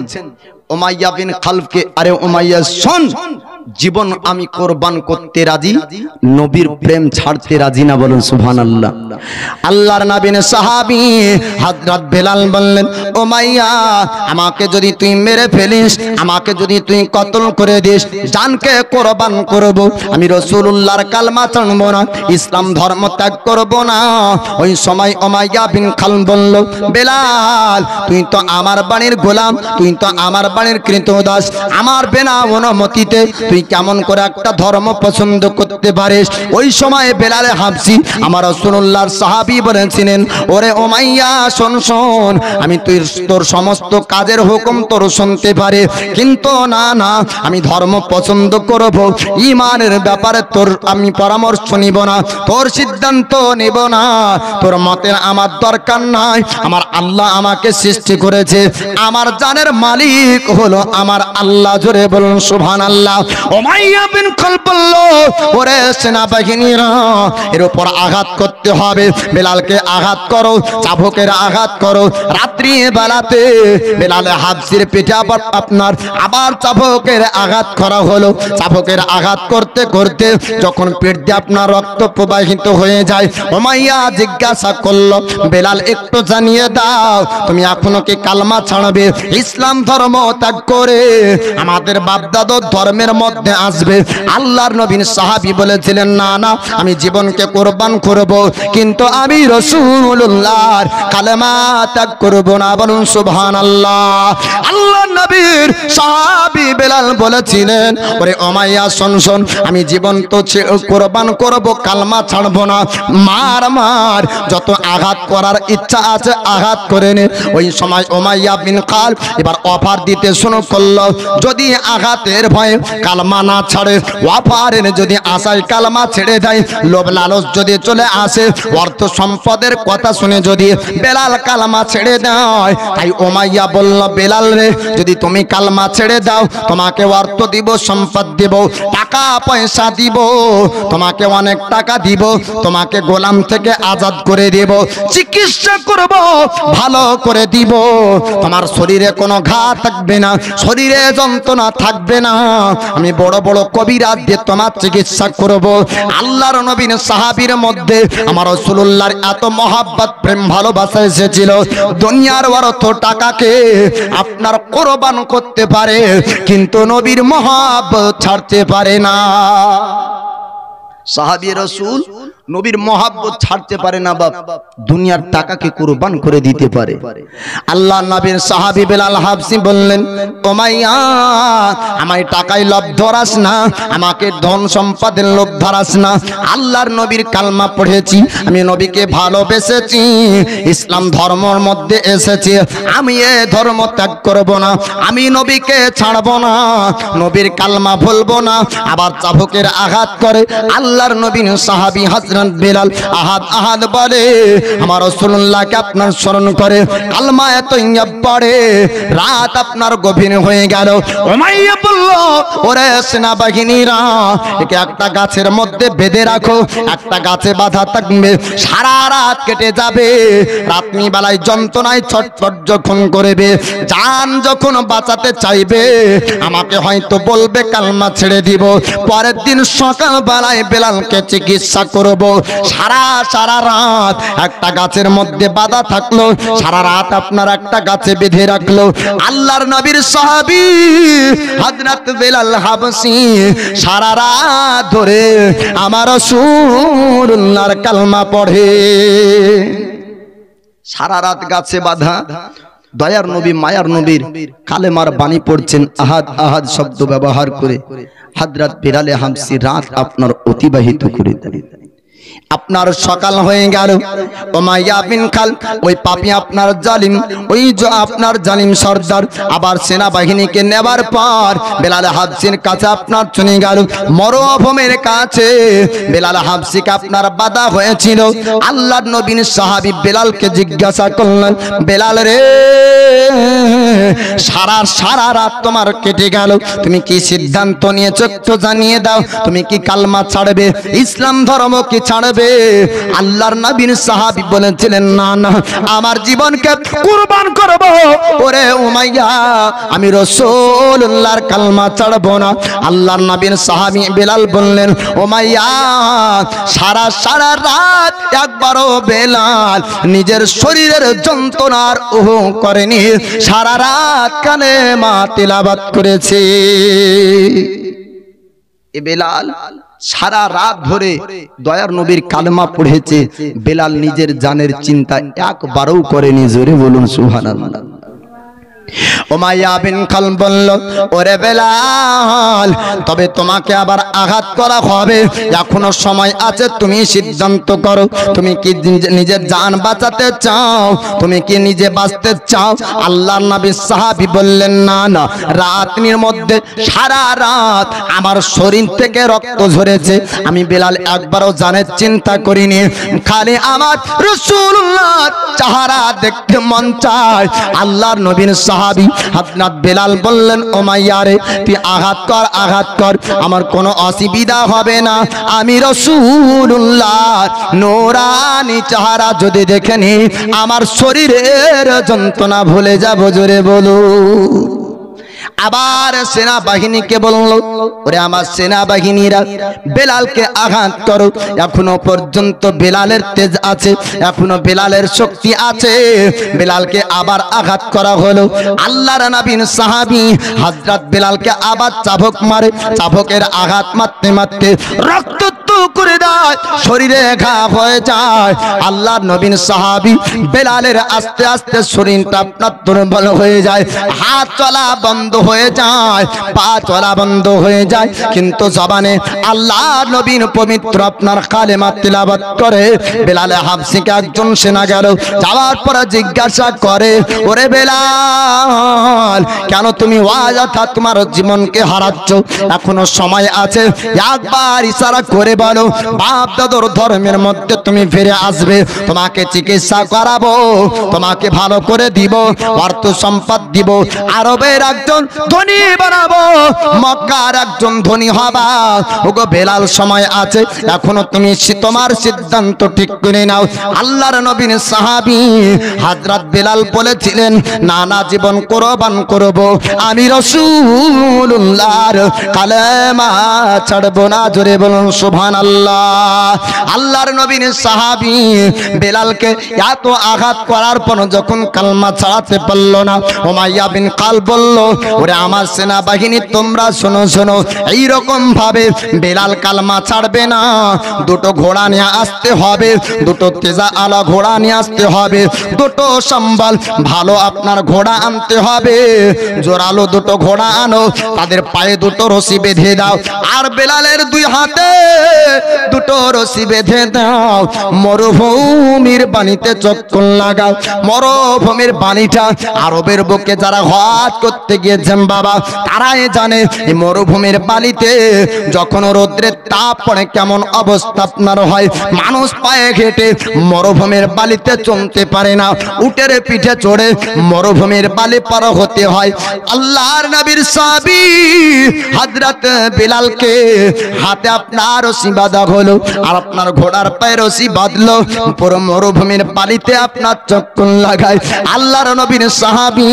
উমাইয়া বিন খালফকে, আরে উমাইয়া শোন, জীবন আমি কোরবান করতে রাজি, নবীর প্রেম ছাড়তে রাজি না। বলুন সুবহানাল্লাহ। আল্লাহর নবীর সাহাবী হযরত বেলাল বললেন, উমাইয়া আমাকে যদি তুই মেরে ফেলিস, আমাকে যদি তুই কতল করে দিস, জানকে কোরবান করব, আমি রাসূলুল্লাহর কালমা ছাড়ব না, ইসলাম ধর্ম ত্যাগ করব না। ওই সময় উমাইয়া বিন খালফ বলল, বেলাল তুই তো আমার বাণীর গোলাম, তুই তো আমার বাণীর কৃতদাস, আমার বিনা অনুমতিতে তুই কেমন করে একটা ধর্ম পছন্দ করতে পারিস? ওই সময় বেলালে হাবশি আমার রাসূলুল্লাহর সাহাবী বলেছিলেন, ওরে উমাইয়া শোন শোন, আমি তোর সমস্ত কাজের হুকুম তোর শুনতে পারি, কিন্তু না না, আমি ধর্ম পছন্দ করব, ঈমানের ব্যাপারে তোর আমি পরামর্শ নিব না, তোর সিদ্ধান্ত নেব না, তোর মতের আমার দরকার নাই। আমার আল্লাহ আমাকে সৃষ্টি করেছে, আমার জানের মালিক হলো আমার আল্লাহ। জোরে বলুন সুবহানাল্লাহ। উমাইয়া বিন খালফ বলল, ওরে সেনাবাহিনীরা, এর উপর আঘাত করতে হবে, বেলালকে আঘাত করো, চাবুকের আঘাত করো। রাত্রি বেলাতে বেলালে হাবশির পিঠে আবার চাবুকের আঘাত করা হলো। চাবুকের আঘাত করতে করতে যখন পেট দিয়ে আপনার রক্ত প্রবাহিত হয়ে যায়, উমাইয়া জিজ্ঞাসা করলো, বেলাল একটু জানিয়ে দাও, তুমি এখনো কি কালমা ছাড়বে, ইসলাম ধর্ম ত্যাগ করে আমাদের বাপদাদার ধর্মের মধ্যে আসবে? আল্লাহর নবীর সাহাবী বলেছিলেন, না না, আমি জীবনকে কোরবান করব, কিন্তু আমি রাসূলুল্লাহর কালেমা ত্যাগ করব না। বলুন সুবহানাল্লাহ। আল্লাহর নবীর সাহাবী বেলাল বলেছিলেন, ওরে উমাইয়া শোন শোন, আমি জীবন তো কোরবান করব, কালমা ছাড়ব না, মার মার, যত আঘাত করার ইচ্ছা আছে আঘাত করে নে। ওই সময় উমাইয়া বিন খালফ এবার অফার দিতে শুরু করলো, যদি আঘাতের ভয়ে কালমা না ছাড়ে, ওয়াফারের যদি আশায় কালমা ছেড়ে দেয়, লোভ লালচ যদি চলে আসে, অর্থ সম্পদের কথা শুনে যদি বেলাল কালমা ছেড়ে দেয়, তাই উমাইয়া বলল, বেলাল রে, যদি তুমি কালমা ছেড়ে দাও, তোমাকে অর্থ দিব, সম্পদ দিব, টাকা পয়সা দিব, তোমাকে অনেক টাকা দিব, তোমাকে গোলাম থেকে আজাদ করে দেব, চিকিৎসা করব, ভালো করে দিব, তোমার শরীরে কোনো ঘা থাকবে না, শরীরে যন্ত্রণা থাকবে না, আমি বড় বড় কবিরাজ দিয়ে তোমার চিকিৎসা করব। আল্লাহর নবীর সাহাবীর মধ্যে আমার রাসূলুল্লাহর এত মহব্বত, প্রেম, ভালোবাসা এসেছিল, দুনিয়ার অর্থ টাকাকে আপনার কোরবান করতে পারে, কিন্তু নবীর মহব্বত ছাড়তে পারে না। সাহাবী রাসূল নবীর মহব্বত ছাড়তে পারে না বাপ, দুনিয়ার টাকাকে কুরবান করে দিতে পারে। আল্লাহ নবীর সাহাবী বেলাল হাবশি বললেন, উমাইয়া আমায় টাকায় লোভ ধরাস না, আমাকে ধন সম্পদের লোভ ধরাস না, আল্লাহর নবীর কালমা পড়েছি, আমি নবীকে ভালোবেসেছি, ইসলাম ধর্মের মধ্যে এসেছি, আমি এ ধর্ম ত্যাগ করব না, আমি নবীকে ছাড়ব না, নবীর কালমা ভুলব না। আবার চাবুকের আঘাত করে আল্লাহর নবীর সাহাবী হযরত হযরত বেলাল আহাদ আহাদ বলে আমার রাসূলুল্লাহকে আপনার স্মরণ করে কালমায়ে তাইয়্যিবা পড়ে রাত আপনার গভীর হয়ে গেল উমাইয়া বলল ওরে সেনাবাহিনীরা একে একটা গাছের মধ্যে বেঁধে রাখো একটা গাছে বাঁধা থাকবে সারা রাত কেটে যাবে রাত্রি বেলায় যন্ত্রণায় ছটফট যখন করবে জান যখন বাঁচাতে চাইবে আমাকে হয়তো বলবে কালমা ছেড়ে দিব পরের দিন সকাল বেলায় বেলালকে চিকিৎসা করব সারা রাত একটা গাছের মধ্যে বাঁধা থাকলো সারা রাত আপনার একটা গাছে বেঁধে রাখলো আল্লাহর নবীর সাহাবী হযরত বেলাল হাবশী সারা রাত ধরে আমার রাসূলুল্লাহর কালমা পড়ে সারা রাত গাছে বাঁধা দয়ার নবী মায়ার নবীর কালেমার বাণী পড়ছেন আহাদ আহাদ শব্দ ব্যবহার করে হযরত বেলাল হাবশী রাত আপনার অতিবাহিত করে দেন আপনার সকাল হয়ে গেল উমাইয়া বিন খালদ ওই পাপী আপনার জালিম ওই যে আপনার জালিম সর্দার আবার সেনাবাহিনীকে নেবার পর বেলাল হাবশীর কাছে আপনার চলে গেল মরুভূমির কাছে বেলাল হাবশীকে আপনার বাধা হয়েছিল আল্লাহর নবীর সাহাবী বেলালকে জিজ্ঞাসা করলেন বেলাল রে সারা রাত তোমার কেটে গেল তুমি কি সিদ্ধান্ত নিয়েছো একটু জানিয়ে দাও তুমি কি কালমা ছাড়বে ইসলাম ধর্ম কি ছাড়বে আল্লাহর নবীর সাহাবী বলেছিলেন না না আমার জীবনকে কুরবান করব ওরে উমাইয়া আমি রাসূলুল্লাহর কালমা ছাড়ব না আল্লাহর নবীর সাহাবী বেলাল বললেন উমাইয়া সারা রাত একবারও বেলাল নিজের শরীরের যন্ত্রণার করেনি সারা রাত কালেমা তিলাওয়াত করেছে এ বেলাল সারা রাত ধরে দয়ার নবীর কালেমা পড়েছে বেলাল নিজের জানের চিন্তা একবারও করেনি জোরে বলুন সুবহানাল্লাহ উমাইয়া বিন খালদ বলল ওরে বেলাল তবে তোমাকে আবার আঘাত করা হবে এখনো সময় আছে তুমি সিদ্ধান্ত করো তুমি কি নিজের জান বাঁচাতে চাও তুমি কি নিজে বাঁচতে চাও আল্লাহর নবী সাহাবী বললেন না না রাতের মধ্যে সারা রাত আমার শরীর থেকে রক্ত ঝরেছে আমি বেলাল একবারও জানের চিন্তা করিনি খালি আমার রাসূলুল্লাহ চেহারা দেখতে মন চায় আল্লাহর নবীর সাহাবী হযরত বেলাল বললেন উমাইয়া রে তুই আঘাত কর আমার কোনো অসুবিধা হবে না আমি রাসূলুল্লাহ নূরানি চেহারা যদি দেখেনি আমার শরীরের যন্ত্রণা ভুলে যাব জোরে বলো আবার সেনাবাহিনীকে বলল ওরে আমার সেনাবাহিনীরা বেলালকে আঘাত করো এখনো পর্যন্ত বেলালের তেজ আছে এখনো বেলালের শক্তি আছে বেলালকে আবার আঘাত করা হলো আল্লাহর নবীর সাহাবী হযরত বেলালকে আবার চাবুক মারে চাবুকের আঘাত মারতে মারতে রক্ত করে দেয় শরীরে ঘা হয়ে যায় আল্লাহর নবীর সাহাবী বেলালের আস্তে আস্তে শরীরটা আপনার দুর্বল হয়ে যায় হাত চলা বন্ধ হয়ে যায় পা চলা বন্ধ হয়ে যায় কিন্তু জবানে আল্লাহর নবীর পবিত্র আপনার কালেমা তিলাওয়াত করে বেলাল হাবশীকে একজন সেনা গেল যাওয়ার পরে জিজ্ঞাসা করে ওরে বেলাল কেন তুমি ওয়াজাথা তোমার জীবনকে হারাচ্ছ এখনো সময় আছে একবার ইশারা করে বলো বাপ দাদুর ধর্মের মধ্যে তুমি ফিরে আসবে তোমাকে চিকিৎসা করাবো তোমাকে ভালো করে দিব অর্থ সম্পদ দিব আরবের একজন ধনী বানাবো মক্কার একজন ধনী হবা ওগো বেলাল সময় আছে এখনো তুমি তোমার সিদ্ধান্ত ঠিক করে নাও আল্লাহর নবীর সাহাবী হযরত বেলাল বলেছিলেন না না জীবন কুরবান করব আমি রাসূলুল্লাহর কালেমা ছাড়ব না জোরে বলুন সুবহানাল্লাহ আল্লাহর নবীর সাহাবী বেলালকে এত আঘাত করার পর যখন কালমা ছাড়াতে পারল না উমাইয়া বিন খালদ বলল ওরে আমার সেনাবাহিনী তোমরা শোনো শোনো এই রকম ভাবে বেলাল কালমা ছাড়বে না দুটো ঘোড়া নিয়ে আসতে হবে দুটো তেজা আলা ঘোড়া নিয়ে আসতে হবে দুটো সম্বল ভালো আপনার ঘোড়া আনতে হবে জোরালো দুটো ঘোড়া আনো তাদের পায়ে দুটো রশি বেঁধে দাও আর বেলালের দুই হাতে দুটো রশি বেঁধে দাও, মরুভূমির পানিতে চক্কর লাগাও। মরুভূমির পানিটা আরবের বুকে যারা হজ করতে গিয়েছেন বাবা, তারাই জানে এই মরুভূমির বালিতে যখন রোদ্রের তাপ পড়ে কেমন অবস্থা আপনার হয়। মানুষ পায়ে হেঁটে মরুভূমির বালিতে চলতে পারে না, উটের পিঠে চড়ে মরুভূমির বালি পার হতে হয়। আল্লাহর নবীর সাহাবী হযরত বিলালকে হাতে আপনার রশি বাঁধা হলো, আর আপনার ঘোড়ার পায়ে রশি বাঁধলো, পুরো মরুভূমির বালিতে আপনার চক্কর লাগায়। আল্লাহর নবীর সাহাবী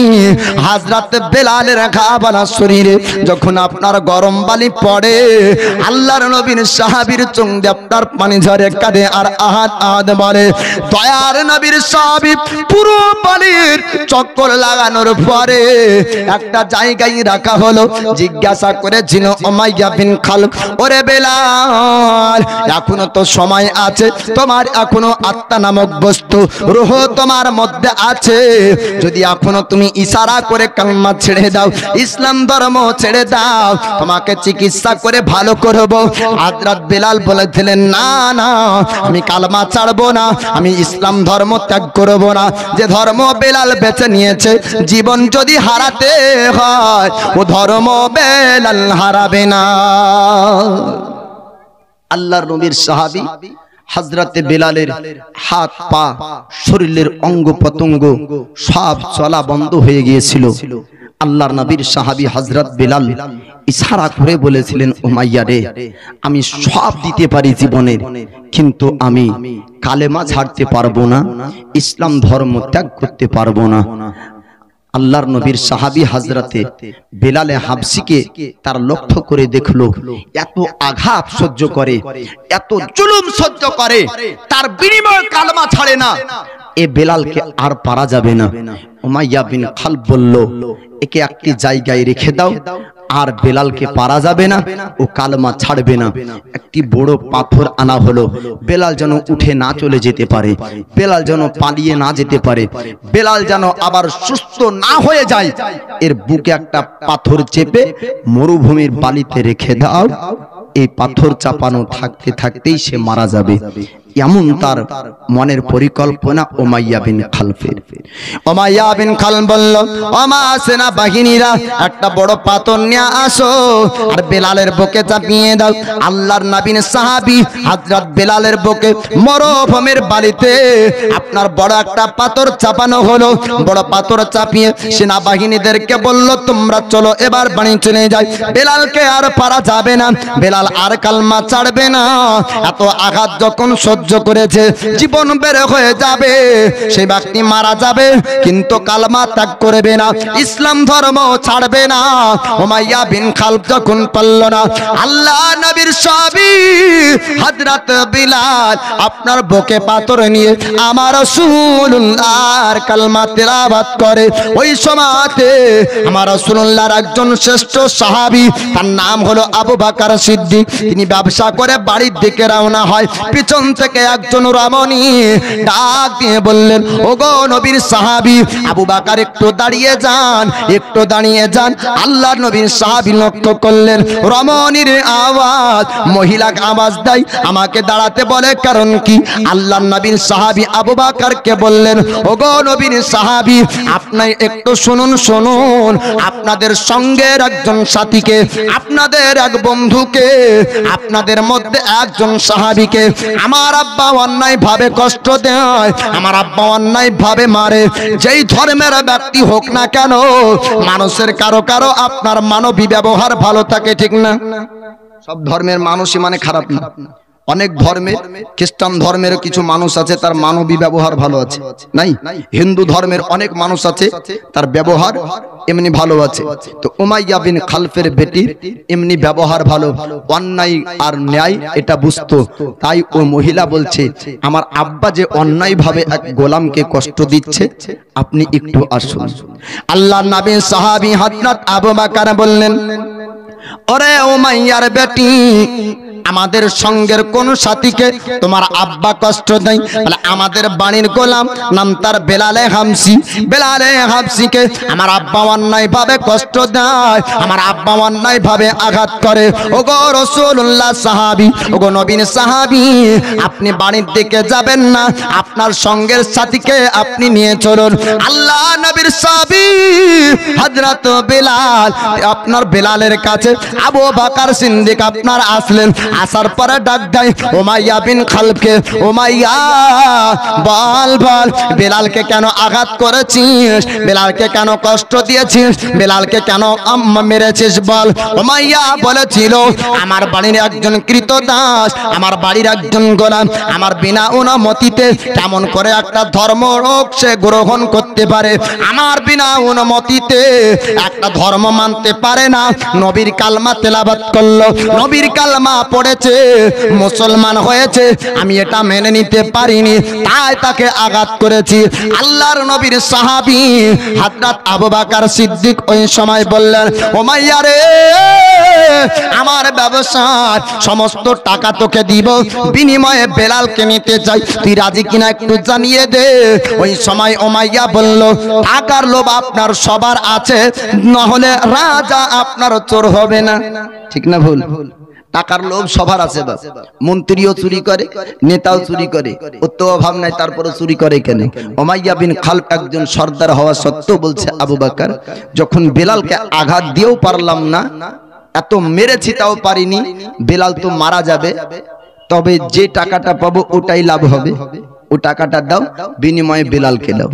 হযরত বিলালের ঘাবানা শরীরে যখন আপনার গরম বালি পড়ে, আল্লাহর নবীর সাহাবীর চোখ দিয়ে আপনার পানি ঝরে কাঁদে আর আহাদ আহাদ বলে। দয়ার নবীর সাহাবী পুরো বালির চক্কর লাগানোর পরে একটা জায়গায় রাখা হলো। জিজ্ঞাসা করেছিল উমাইয়া বিন খালফ, ওরে বেলাল, এখনো তো সময় আছে, তোমার এখনো আত্মা নামক বস্তু রূহ তোমার মধ্যে আছে, যদি এখনো তুমি ইশারা করে কালমা ছেড়ে দাও, ইসলাম ধর্ম ছেড়ে দাও, তোমাকে চিকিৎসা করে ভালো করব। হযরত বেলাল বলেছিলেন, না না, আমি কালমা ছাড়বো না, আমি ইসলাম ধর্ম ত্যাগ করব না। যে ধর্ম বেলাল বেছে নিয়েছে, জীবন যদি হারাতে হয় ও ধর্ম বেলাল হারাবে না। আল্লাহর নবীর সাহাবী হযরতে বেলালের হাত পা শরীরের অঙ্গ প্রত্যঙ্গ সব চলা বন্ধ হয়ে গিয়েছিল। আল্লাহর নবীর সাহাবী হযরত বেলাল ইশারা করে বলেছিলেন, উমাইয়া রে, আমি সব দিতে পারি জীবনের, কিন্তু আমি কালেমা ছাড়তে পারবো না, ইসলাম ধর্ম ত্যাগ করতে পারবো না। আল্লাহর নবীর সাহাবী হযরতে বেলালে হাবশিকে তার লক্ষ্য করে দেখলো, এত আঘাত সহ্য করে, এত জুলুম সহ্য করে, তার বিনিময়ে কালেমা ছাড়ে না, এ বেলালকে আর পারা যাবে না। উমাইয়া বিন খালফ বলল, একে একটি জায়গায় রেখে দাও, আর বেলালকে পারা যাবে না, ও কালেমা ছাড়বে না। একটি বড় পাথর আনা হলো, বেলাল যেন উঠে না চলে যেতে পারে, বেলাল যেন পালিয়ে না যেতে পারে, বেলাল যেন আবার সুস্থ না হয়ে যায়, এর বুকে একটা পাথর চেপে মরুভূমির বালিতে রেখে দাও। এই পাথর চাপানো থাকতে থাকতেই সে মারা যাবে, এমন তার মনের পরিকল্পনা উমাইয়া বিন খালফের। উমাইয়া বিন খালফ বলল, ওমা সেনা বাহিনীরা একটা বড় পাথর নিয়ে আসো, আর বেলালের বুকে চাপিয়ে দাও। আল্লাহর নবীর সাহাবী হযরত বেলালের বুকে মরুভূমির বালিতে আপনার বড় একটা পাথর চাপানো হলো। বড় পাথর চাপিয়ে সেনা বাহিনীদেরকে বলল, তোমরা চলো এবার বাড়ি চলে যাই, বেলালকে আর পারা যাবে না, বেলাল আর কালমা ছাড়বে না। এত আঘাত যখন সহ্য করেছে, জীবন বের হয়ে যাবে, সেই ব্যক্তি মারা যাবে, কিন্তু কালমা ত্যাগ করবে না, ইসলাম ধর্ম ছাড়বে না। উমাইয়া বিন খালফ যখন পারল না, আল্লাহ নবীর সাহাবী হযরত বিলাল আপনার বুকে পাথর নিয়ে আমার রাসূলুল্লাহর কালমা তেলাওয়াত করে। ওই সময়তে আমার রাসূলুল্লাহর একজন শ্রেষ্ঠ সাহাবী, তার নাম হলো আবু বকর সিদ্দিক, তিনি ব্যবসা করে বাড়ির দিকে রওনা হয়। পিছন থেকে একজন রমণী ডাক দিয়ে বললেন, ওগো নবীর সাহাবী আবু বকর, একটু দাঁড়িয়ে যান, একটু দাঁড়িয়ে যান। আল্লাহর নবীর সাহাবী লক্ষ্য করলেন রমণীর আওয়াজ, মহিলা আওয়াজ দেয়, আমাকে দাঁড়াতে বলে কারণ কি? আল্লাহর নবীর সাহাবী আবু বকরকে বললেন, ওগো নবীর সাহাবী, আপনি একটু শুনুন, শুনুন, আপনাদের সঙ্গের একজন সাথীকে, আপনাদের এক বন্ধুকে, আপনাদের মধ্যে একজন সাহাবীকে আমার আব্বা অন্যায় ভাবে কষ্ট দেয়, আমার আব্বা অন্যায় ভাবে মারে। যেই ধর্মের ব্যক্তি হোক না কেন, মানুষের কারো কারো আপনার মানবী ব্যবহার ভালো থাকে, ঠিক না? সব ধর্মের মানুষই মানে খারাপ না। অনেক ধর্মে, খ্রিস্টান ধর্মের কিছু মানুষ আছে তার মানবী ব্যবহার ভালো আছে, নাই? হিন্দু ধর্মের অনেক মানুষ আছে তার ব্যবহার এমনি ভালো আছে। তো উমাইয়া বিন খালফের বেটি এমনি ব্যবহার ভালো, অন্যায় আর ন্যায় এটা বুঝতো, তাই ও মহিলা বলছে, আমার আব্বা যে অন্যায় ভাবে এক গোলামকে কষ্ট দিচ্ছে, আপনি একটু আসুন। আল্লাহর নবী সাহাবী হযরত আবু বকর বললেন, ওরে উমাইয়ার বেটি, আমাদের সঙ্গের কোন সাথীকে তোমার আব্বা কষ্ট দেয়? বলে আমাদের বাড়ির গোলাম, নাম তার বেলালে হাবশী। বেলালে হাবশীকে আমার আব্বা অন্যায় ভাবে কষ্ট দেয়, আমার আব্বা অন্যায় ভাবে আঘাত করে। ওগো রাসূলুল্লাহ সাহাবী, ওগো নবীর সাহাবী, আপনি বাড়ির দিকে যাবেন না, আপনার সঙ্গের সাথীকে আপনি নিয়ে চলুন। আল্লাহ নবীর সাহাবী হযরত বেলাল, আপনার বেলালের কাছে আবু বকর সিদ্দিক আপনার আসলেন। আসার পরে ডাক দেয় উমাইয়া বিন খালফকে, উমাইয়া বল বল, বেলালকে কেন আঘাত করেছিস? বেলালকে কেন কষ্ট দিয়েছিস? বেলালকে কেন মেরেছিস বল? উমাইয়া বলেছিল আমার বাড়ির একজন কৃতদাস, আমার বাড়ির একজন গোলাম, আমার বিনা অনুমতিতে কেমন করে একটা ধর্ম সে গ্রহণ করতে পারে? আমার বিনা অনুমতিতে একটা ধর্ম মানতে পারে না। নবীর কালমা তেলাওয়াত করলো, নবীর কালমা পড়েছে, মুসলমান হয়েছে, আমি এটা মেনে নিতে পারিনি, তাই তাকে আঘাত করেছি। আল্লাহর নবীর সাহাবী হযরত আবু বকর সিদ্দিক ওই সময় বললেন উমাইয়া রে, আমার ব্যবসার সমস্ত টাকা তোকে দিব, বিনিময়ে বেলালকে নিতে চাই, তুই রাজি কিনা একটু জানিয়ে দে। ওই সময় উমাইয়া বলল টাকার লোভ আপনার সবার আছে, না হলে রাজা আপনার চোর হবে না। ঠিক না ভুল? টাকার লোভ সবার আছে, বাপ মন্ত্রীও চুরি করে, নেতাও চুরি করে, ওর তো অভাব নাই, তারপরে চুরি করে কেন? উমাইয়া বিন খালফ একজন সর্দার হওয়া সত্ত্বেও বলছে আবু বকর, যখন বেলালকে আঘাত দিয়েও পারলাম না, এত মেরেছি তাও পারিনি, বেলাল তো মারা যাবে, তবে যে টাকাটা পাবো ওটাই লাভ হবে, ও টাকাটা দাও, বিনিময়ে বেলালকে দাও।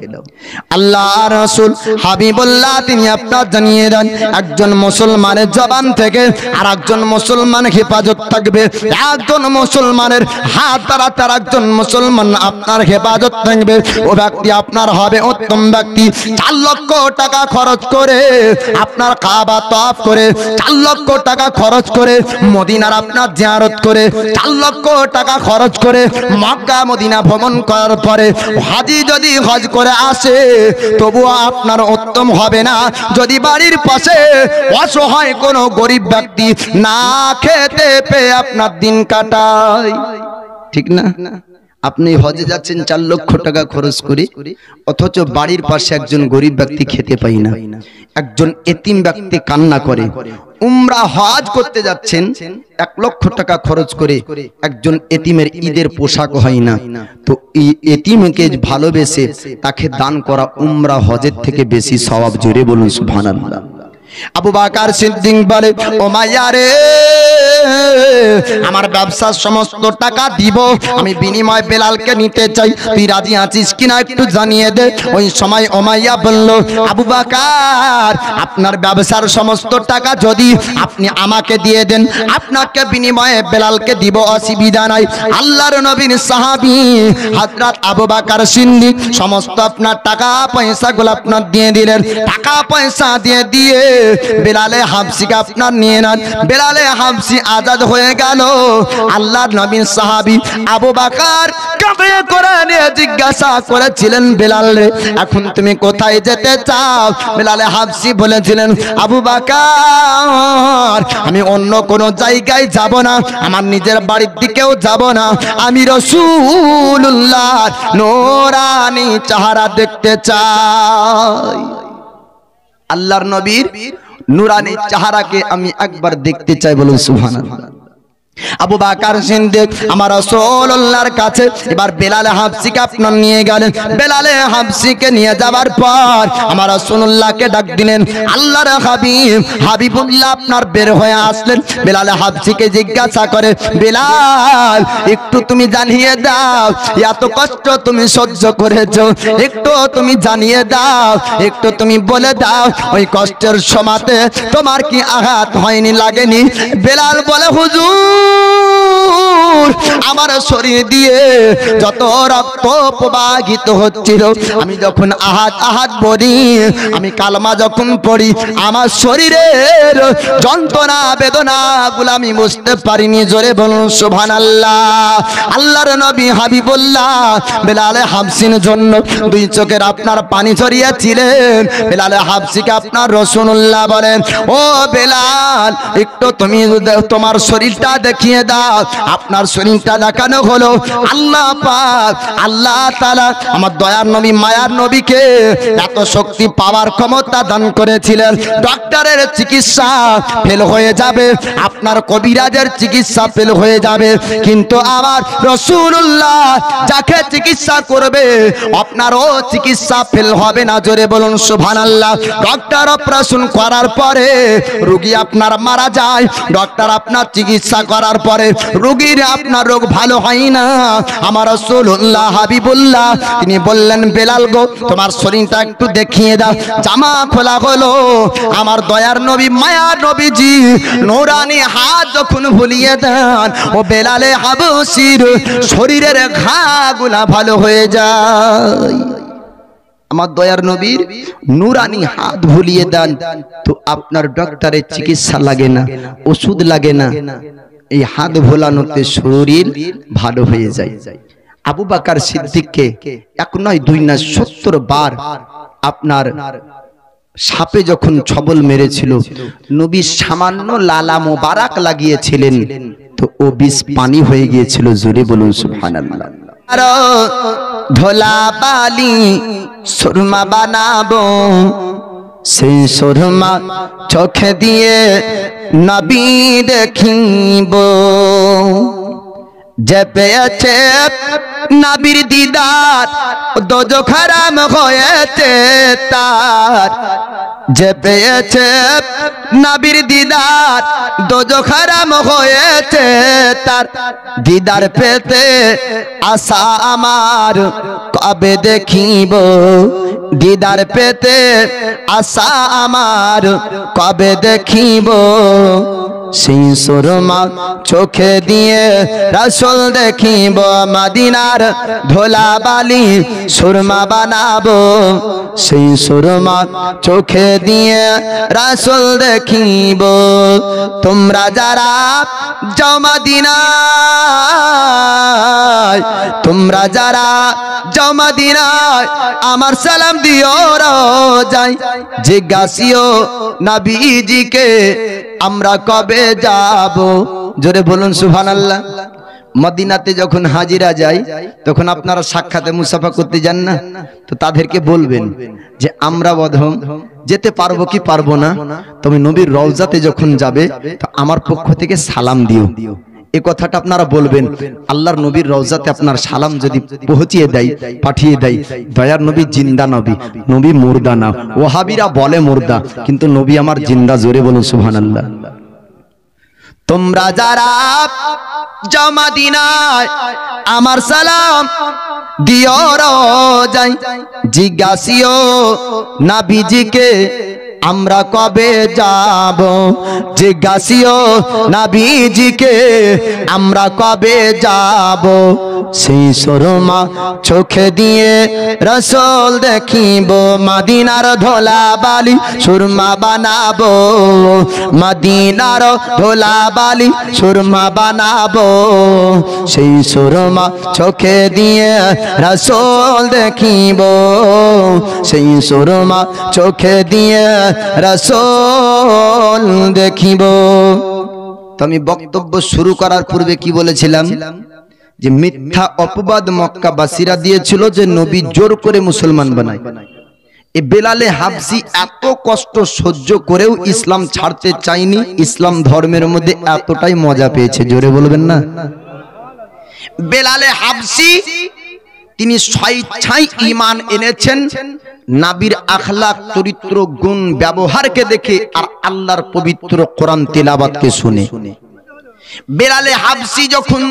আল্লাহ রাসূল হাবিবুল্লাহ তিনি আপনার জানিয়ে দেন একজন মুসলমানের জবান থেকে আর একজন মুসলমান হেফাজত থাকবে, একজন মুসলমানের হাত দ্বারা তার একজন মুসলমান আপনার হেফাজত থাকবে, ও ব্যক্তি আপনার হবে উত্তম ব্যক্তি। 4 লক্ষ টাকা খরচ করে আপনার কাবা তওয়াফ করে, 4 লক্ষ টাকা খরচ করে মদিনার আপনার জিয়ারত করে, 4 লক্ষ টাকা খরচ করে মক্কা মদিনা ভ্রমণ করার পরে হাজি যদি হজ করে আসে তবুও আপনার উত্তম হবে না যদি বাড়ির পাশে অসহায় কোনো গরিব ব্যক্তি না খেতে পেয়ে আপনার দিন কাটায়। ঠিক না? আপনি হজে যাচ্ছেন 4 লক্ষ টাকা খরচ করে, অথচ বাড়ির পাশে একজন গরিব ব্যক্তি খেতে পাই না, একজন এতিম ব্যক্তি কান্না করে। উমরা হজ করতে যাচ্ছেন 1 লক্ষ টাকা খরচ করে, একজন এতিমের ঈদের পোশাক হয় না, তো এই এতিমকে ভালোবেসে তাকে দান করা উমরা হজের থেকে বেশি সওয়াব। জোরে বলুন সুবহানাল্লাহ। আবু বকর সিদ্দিক বলে ও মাইয়া রে, আমার ব্যবসার সমস্ত টাকা দিব, আমি বিনিময় বেলালকে নিতে চাই, তুই রাজি আছিস কিনা একটু জানিয়ে দে। ওই সময় উমাইয়া বলল আবু বকর, আপনার ব্যবসার সমস্ত টাকা যদি আপনি আমাকে দিয়ে দেন, আপনাকে বিনিময়ে বেলালকে দিব, অসুবিধা নাই। আল্লাহর নবীর সাহাবী হযরত আবু বকর সিদ্দিক সমস্ত আপনার টাকা পয়সাগুলো আপনার দিয়ে দিলেন। টাকা পয়সা দিয়ে দিয়ে বেলালে হাবশীকে আপনার নিয়ে নেন। বেলালে হাবশী আজাদ হয়ে গেল। আল্লাহর নবীর সাহাবী আবু বকর কাঁধে করে নিয়ে জিজ্ঞাসা করেছিলেন বেলাল রে, এখন তুমি কোথায় যেতে চাও? বেলালে হাবশী বলেছিলেন আবু বকর, আমি অন্য কোনো জায়গায় যাব না, আমার নিজের বাড়ির দিকেও যাব না, আমি রাসূলুল্লাহর নূরানি চেহারা দেখতে চাই। আল্লাহর নবীর নূরানি চেহারাকে আমি একবার দেখতে চাই, বলুন সুবহানাল্লাহ। আবু বকর সিদ্দিক আমার রাসূলুল্লাহর কাছে এবার বেলালে হাবশীকে আপনার নিয়ে গেলেন। বেলালে হাবশীকে নিয়ে যাওয়ার পর আমার রাসূলুল্লাহকে ডাক দিলেন। আল্লাহর হাবিব হাবিবুল্লাহ আপনার বের হয়ে আসলেন। বেলালে হাবশীকে জিজ্ঞাসা করে, বেলাল একটু তুমি জানিয়ে দাও, এত কষ্ট তুমি সহ্য করেছো, একটু তুমি জানিয়ে দাও, একটু তুমি বলে দাও, ওই কষ্টের সময়তে তোমার কি আঘাত হয়নি, লাগেনি? বেলাল বলে হুজুর, আমার শরীর দিয়ে যত রক্ত প্রবাহিত হচ্ছিল, আমি যখন আহাত আহাত বলি, আমি কালমা যখন পড়ি, আমার শরীরের যন্ত্রণা বেদনা গুলো আমি বুঝতে পারিনি। জোরে বলুন সুবহানাল্লাহ। আল্লাহর নবী হাবিবুল্লাহ বেলালে হাবশীর জন্য 2 চোখের আপনার পানি ঝরিয়েছিলেন। বেলালে হাবশীকে আপনার রাসূলুল্লাহ বলেন, ও বেলাল একটু তুমি তোমার শরীরটা দেখে দেখিয়ে দাও। আপনার শরীরটা দেখানো হলো। আল্লাহ পাক আল্লাহ তাআলা আমার দয়ার নবী মায়ার নবীকে এত শক্তি পাওয়ার ক্ষমতা দান করেছিলেন। ডক্টরের চিকিৎসা ফেল হয়ে যাবে, আপনার কবিরাজের চিকিৎসা ফেল হয়ে যাবে, কিন্তু আমার রাসূলুল্লাহ যাকে চিকিৎসা করবে আপনারও চিকিৎসা ফেল হবে না। জোরে বলুন সুবহানাল্লাহ। ডক্টর অপারেশন করার পরে রোগী আপনার মারা যায়, ডক্টর আপনার চিকিৎসা করার পরে রোগীর আপনার রোগ ভালো হয় না। আমার রাসূলুল্লাহ হাবিবুল্লাহ তিনি বললেন, বেলাল গো তোমার শরীরটা একটু দেখিয়ে দাও। জামা খোলা হলো। আমার দয়ার নবী মায়ার নবীজি নূরানি হাত যখন ভুলিয়ে দেন, ও বেলালে হাবশির শরীরের ঘাগুলা ভালো হয়ে যায়। আমার দয়ার নবীর নূরানি হাত ভুলিয়ে দেন, তো আপনার ডক্টরের চিকিৎসা লাগে না, ওষুধ লাগে না, এই হাত ভোলানোতে শরীর ভালো হয়ে যায়। আবু বকর সিদ্দিককে এক নয় দুই না 70 বার আপনার সাপে যখন ছবল মেরেছিল, নবী সামান্য লালা মোবারক লাগিয়েছিলেন, তো ও বিষ পানি হয়ে গিয়েছিল। জোরে বলুন সুবহানাল্লাহ। আর ধোলা বালি সুরমা বানাবো, সেই সুরমা চোখে দিয়ে নবী দেখিব। যে পেয়েছে নবীর দিদার দোজখ হারাম হয়েছে তার। যে পেয়েছে নবীর দিদার দোজখ হারাম হয়েছে তার। দিদার পেতে আশা আমার কবে দেখিব, দিদার পেতে আশা আমার কবে দেখিব। সেই সুরমা চোখে দিয়ে রাসূল দেখিব, মদিনার ধোলা বালি সুরমা বানাবো। সেই সুরমা চোখে দিয়ে রাসূল দেখিব। তোমরা যারা যাও মদিনায়, তোমরা যারা যাও মদিনায়, আমার সালাম দিও রোজায়। জিজ্ঞাসিও নবীজিকে আমরা কবে যাব। জোরে বলুন সুবহানাল্লাহ। মদিনাতে যখন হাজিরা যায় তখন আপনারা সাক্ষাতে মুসাফা করতে যান না, তো তাদেরকে বলবেন যে আমরা বধম যেতে পারবো কি পারবো না, তবে নবীর রওজাতে যখন যাবে তো আমার পক্ষ থেকে সালাম দিও। এই কথাটা আপনারা বলবেন। আল্লাহর নবীর রওজাতে আপনার সালাম যদি পৌঁছিয়ে দেয়, পাঠিয়ে দেয়, দয়ার নবী জিন্দা নবী, নবী মুর্দা না। ওয়াহাবিরা বলে মুর্দা, কিন্তু নবী আমার জিন্দা। জোরে বলুন সুবহানাল্লাহ। তোমরা যারা যাও মদিনায়, আমার সালাম দিও রোজায়। জিজ্ঞাসিও নবীজিকে আমরা কবে যাব। জিজ্ঞাসিও নবীজিকে আমরা কবে যাব। সেই সুরমা চোখে দিয়ে রাসূল দেখিব, মদিনার ধোলা বালি সুরমা বানাবো। মদিনার ধোলা বালি সুরমা বানাবো। সেই সুরমা চোখে দিয়ে রাসূল দেখিব, সেই সুরমা চোখে দিয়ে রাসূল দেখিব। তো আমি বক্তব্য শুরু করার পূর্বে কি বলেছিলাম, যে মিথ্যা অপবাদ মক্কাবাসীরা দিয়েছিল যে নবী জোর করে মুসলমান বানায়। এই বেলালে হাবশি এত কষ্ট সহ্য করেও ইসলাম ছাড়তে চায়নি। ইসলাম ধর্মের মধ্যে এতটাই মজা পেয়েছে, জোরে বলবেন না। বেলালে হাবশি তিনি স্বেচ্ছায় ঈমান এনেছেন নবীর আখলাক, চরিত্র, গুণ, ব্যবহারকে দেখে আর আল্লাহর পবিত্র কোরআন তিলাওয়াতকে শুনে। বেলালে হাবশি যখন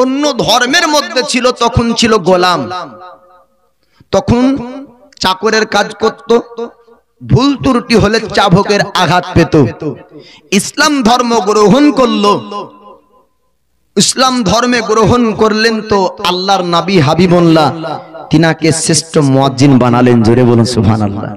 অন্য ধর্মের মধ্যে ছিল তখন ছিল গোলাম, তখন চাকরের কাজ করত, ভুল ত্রুটি হলে চাবুকের আঘাত পেত। ইসলাম ধর্ম গ্রহণ করলো, ইসলাম ধর্মে গ্রহণ করলেন তো আল্লাহর নবী হাবিবুল্লাহ তিনাকে শ্রেষ্ঠ মুয়াজ্জিন বানালেন। জোরে বলুন সুবহানাল্লাহ।